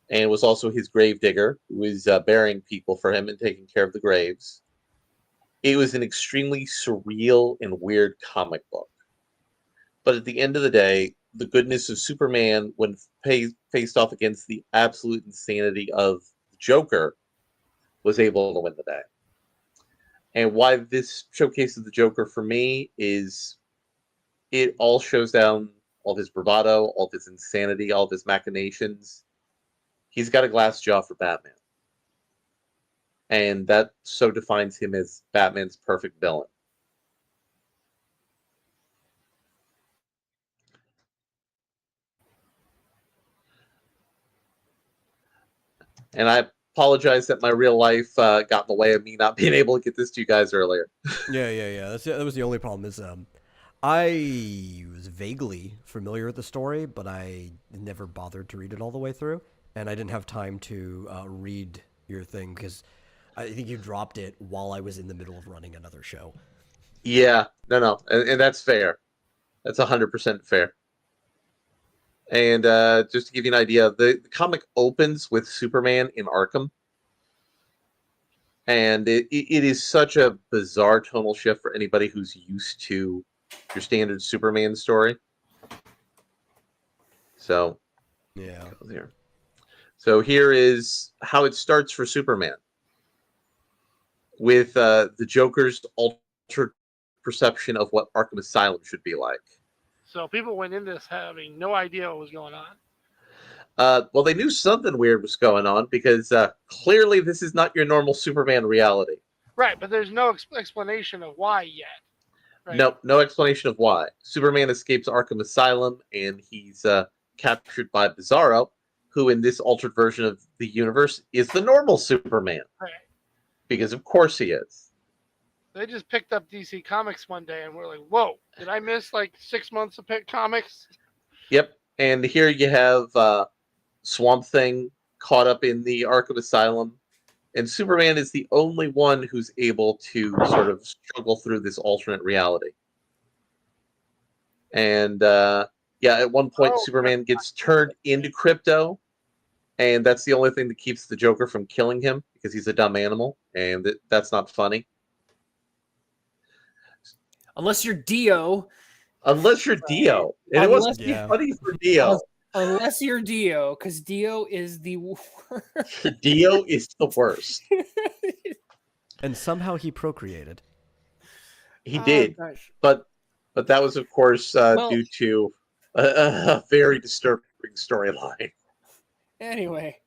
and was also his gravedigger, who was burying people for him and taking care of the graves. It was an extremely surreal and weird comic book. But at the end of the day, the goodness of Superman, when faced off against the absolute insanity of the Joker, was able to win the day. And why this showcases the Joker for me is it all shows down all of his bravado, all of his insanity, all of his machinations. He's got a glass jaw for Batman. And that so defines him as Batman's perfect villain. And I apologize that my real life got in the way of me not being able to get this to you guys earlier. Yeah. That was the only problem. Is I was vaguely familiar with the story, but I never bothered to read it all the way through, and I didn't have time to read your thing because I think you dropped it while I was in the middle of running another show. Yeah, no, and that's fair. That's 100% fair. And just to give you an idea, the comic opens with Superman in Arkham. And it is such a bizarre tonal shift for anybody who's used to your standard Superman story. So, Yeah. here. So here is how it starts for Superman. With the Joker's altered perception of what Arkham Asylum should be like. So people went in this having no idea what was going on. Well, they knew something weird was going on because clearly this is not your normal Superman reality. Right, but there's no explanation of why yet. Right? No explanation of why. Superman escapes Arkham Asylum and he's captured by Bizarro, who in this altered version of the universe is the normal Superman. Right. Because of course he is. They just picked up DC Comics one day and we're like, whoa, did I miss like 6 months of comics? Yep. And here you have Swamp Thing caught up in the Arkham Asylum. And Superman is the only one who's able to sort of struggle through this alternate reality. And at one point, Superman gets turned into Krypto. And that's the only thing that keeps the Joker from killing him because he's a dumb animal. And that's not funny. Unless you're Dio. Unless you're Dio. And it wasn't funny for Dio. Unless you're Dio, because Dio is the worst. Dio is the worst. And somehow he procreated. He did. Gosh. But that was, of course, due to a very disturbing storyline. Anyway.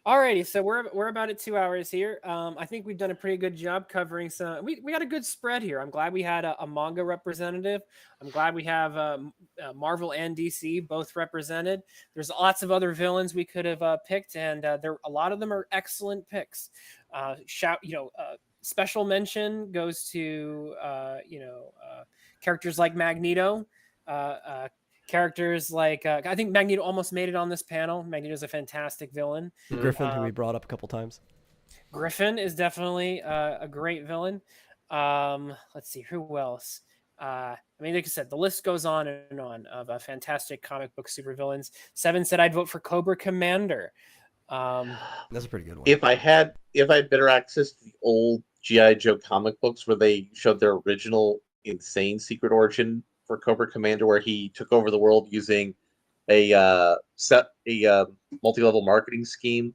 Alrighty, so we're about at 2 hours here. I think we've done a pretty good job covering some. We got a good spread here. I'm glad we had a manga representative. I'm glad we have Marvel and DC both represented. There's lots of other villains we could have picked, and a lot of them are excellent picks. Special mention goes to characters like Magneto. Characters like I think Magneto almost made it on this panel. Magneto's a fantastic villain. Griffin, who we brought up a couple times. Griffin is definitely a great villain. Let's see who else. Like I said, the list goes on and on of fantastic comic book supervillains. Seven said I'd vote for Cobra Commander. That's a pretty good one. If I had better access to the old G.I. Joe comic books where they showed their original insane secret origin for Cobra Commander, where he took over the world using a multi-level marketing scheme,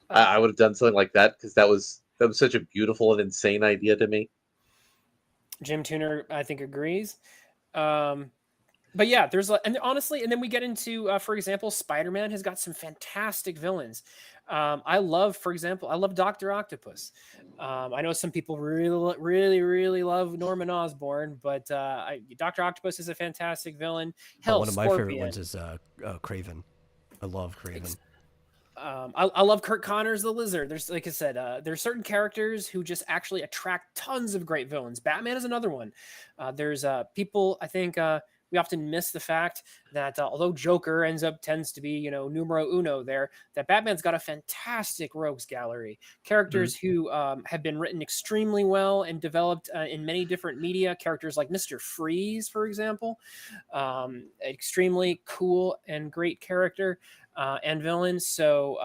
I would have done something like that because that was such a beautiful and insane idea to me. Jim Tuner, I think, agrees. But yeah, and then we get into, for example, Spider-Man has got some fantastic villains. I love Dr. Octopus. I know some people really, really, really love Norman Osborn, but Dr. Octopus is a fantastic villain. Hell, one of my Scorpion. favorite ones is Kraven. I love Kraven. I love Kurt Connors the Lizard. There's, like I said, there's certain characters who just actually attract tons of great villains. Batman is another one. There's people, I think, miss the fact that although Joker tends to be, numero uno there, that Batman's got a fantastic rogues gallery. Characters who have been written extremely well and developed in many different media. Characters like Mr. Freeze, for example, extremely cool and great character and villain. So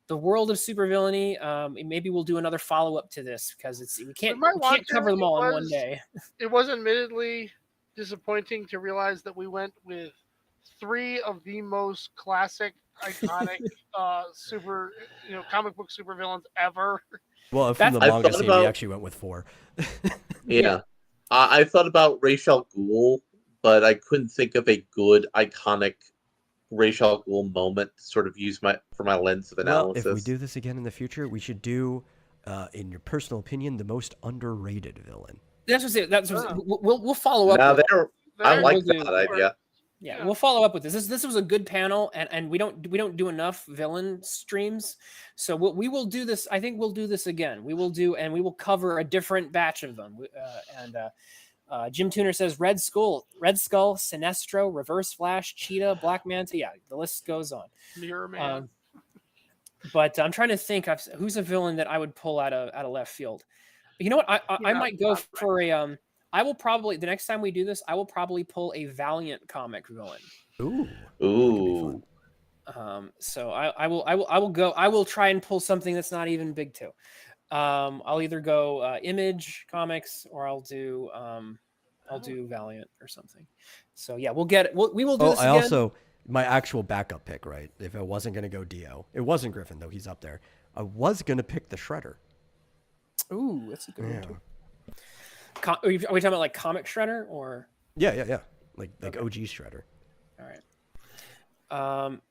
the world of supervillainy. Maybe we'll do another follow-up to this because we can't cover them all in one day. It was admittedly disappointing to realize that we went with 3 of the most classic, iconic, comic book supervillains ever. Well, from the manga scene, we actually went with 4. Yeah. I thought about Ra's al Ghul, but I couldn't think of a good, iconic Ra's al Ghul moment to sort of use for my lens of analysis. Well, if we do this again in the future, we should do, in your personal opinion, the most underrated villain. We'll follow up. I like that idea. Yeah, we'll follow up with this. This was a good panel, and we don't do enough villain streams, so we will do this. I think we'll do this again. We will cover a different batch of them. Jim Tuner says Red Skull, Sinestro, Reverse Flash, Cheetah, Black Manta. Yeah, the list goes on. Mirror Man. But I'm trying to think of who's a villain that I would pull out of left field. You know what? I might go for a. I will probably the next time we do this, I will probably pull a Valiant comic villain. Ooh. So I will try and pull something that's not even big too. I'll either go Image Comics or I'll do Valiant or something. So yeah, we'll get it. We will do this again. Also, my actual backup pick, right? If I wasn't going to go Dio, it wasn't Griffin though. He's up there. I was going to pick the Shredder. Ooh, that's a good one too. Are we talking about like comic Shredder or? Yeah. Like OG Shredder. All right.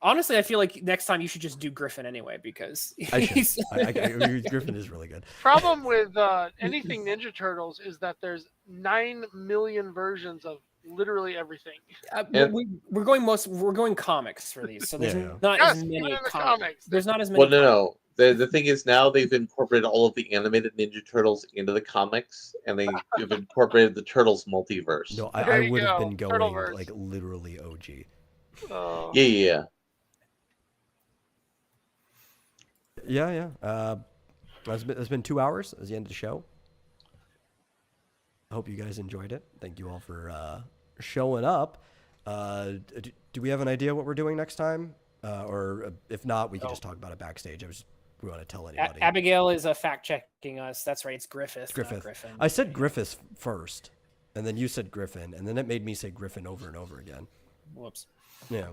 Honestly, I feel like next time you should just do Griffin anyway because Griffin is really good. Problem with anything Ninja Turtles is that there's 9 million versions of literally everything. We're going comics for these, so there's not as many comics. There's not as many. Well, no. The thing is now they've incorporated all of the animated Ninja Turtles into the comics, and they've incorporated the Turtles multiverse. No, I would have been going like literally OG. Yeah. It's been 2 hours. That's the end of the show. I hope you guys enjoyed it. Thank you all for showing up. Do we have an idea what we're doing next time? Or if not, we can just talk about it backstage. We want to tell anybody. Abigail is fact-checking us. That's right. It's Griffith. Griffith. Not Griffin. I said Griffith first, and then you said Griffin, and then it made me say Griffin over and over again. Whoops. Yeah.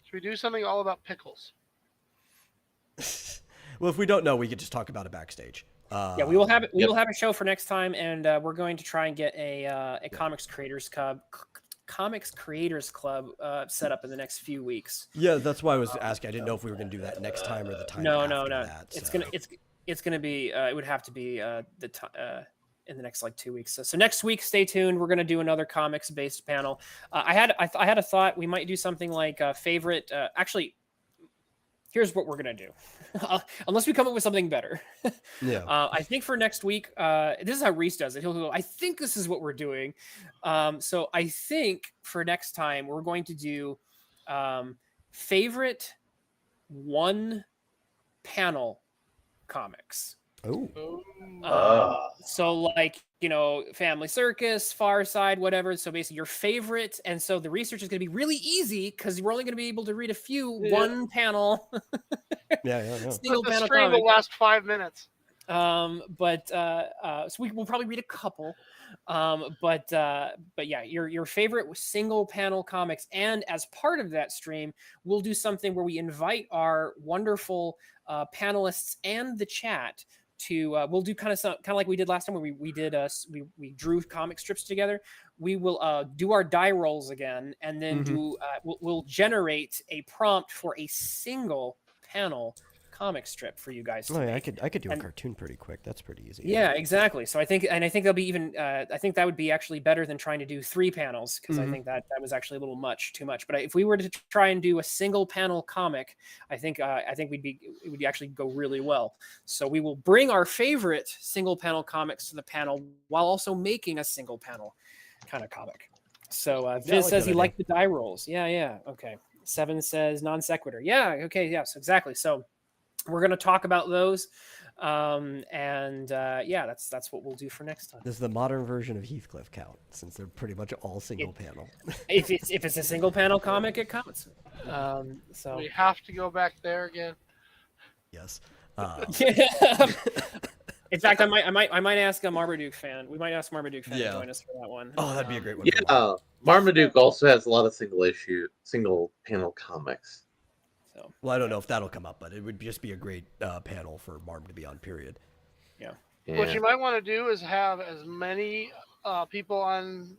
Should we do something all about pickles? Well, if we don't know, we could just talk about it backstage. Yeah, we will have it. We will have a show for next time, and we're going to try and get a Comics Creators Club set up in the next few weeks. Yeah, that's why I was asking. I didn't know if we were going to do that next time or the time. No. That, It's gonna be. It would have to be in the next 2 weeks. So next week, stay tuned. We're gonna do another comics based panel. I had a thought. We might do something like favorite. Actually, here's what we're gonna do. Unless we come up with something better. Yeah. I think for next week, this is how Rhys does it. He'll go, I think this is what we're doing. So I think for next time, we're going to do favorite one panel comics. So Family Circus, Far Side, whatever. So basically your favorite. And so the research is going to be really easy because we're only going to be able to read a few one panel. Single panel. The stream will last 5 minutes. So we will probably read a couple. But yeah, your favorite single panel comics. And as part of that stream, we'll do something where we invite our wonderful panelists and the chat to we'll do kind of like we did last time where we drew comic strips together. We will do our die rolls again, and then we'll generate a prompt for a single panel comic strip for you guys to make. I could do a cartoon pretty quick. That's pretty easy. Yeah, exactly. So I think there'll be even I think that would be actually better than trying to do 3 panels because I think that was actually a little too much. But if we were to try and do a single panel comic, I think it would actually go really well. So we will bring our favorite single panel comics to the panel while also making a single panel kind of comic. So I Viz like says that he idea. liked the die rolls. Yeah. Okay. 7 says non sequitur. Yeah. Okay. Yes. Exactly. So we're gonna talk about those, yeah, that's what we'll do for next time. Does the modern version of Heathcliff count? Since they're pretty much all single panel. If it's a single panel comic, it counts. So We have to go back there again. Yes. yeah. In fact, I might ask a Marmaduke fan. We might ask Marmaduke fan Yeah. to join us for that one. Oh, that'd be a great one. Yeah, Marmaduke also has a lot of single panel comics. So Well, I don't know if that'll come up, but it would just be a great panel for Marm to be on. Period. yeah. What Yeah. you might want to do is have as many people on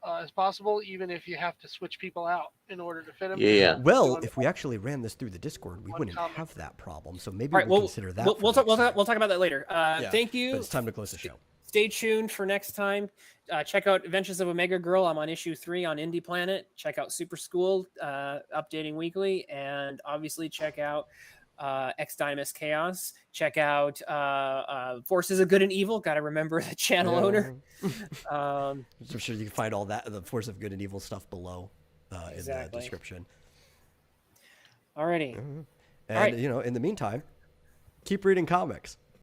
as possible, even if you have to switch people out in order to fit them. Yeah. Well, if we actually ran this through the Discord, we One wouldn't comic. have that problem. So maybe All right. we'll Well, consider that. we'll for talk next time. about that later. Yeah, Thank But you. it's time to close the show. Stay tuned for next time. Check out Adventures of Omega Girl. I'm on issue 3 on Indie Planet. Check out Super School, updating weekly, and obviously check out X Dynamis Chaos. Check out Forces of Good and Evil. Got to remember the channel owner. I'm sure you can find all that, the Force of Good and Evil stuff below in the Exactly. description. Alrighty. And, right. in the meantime, keep reading comics.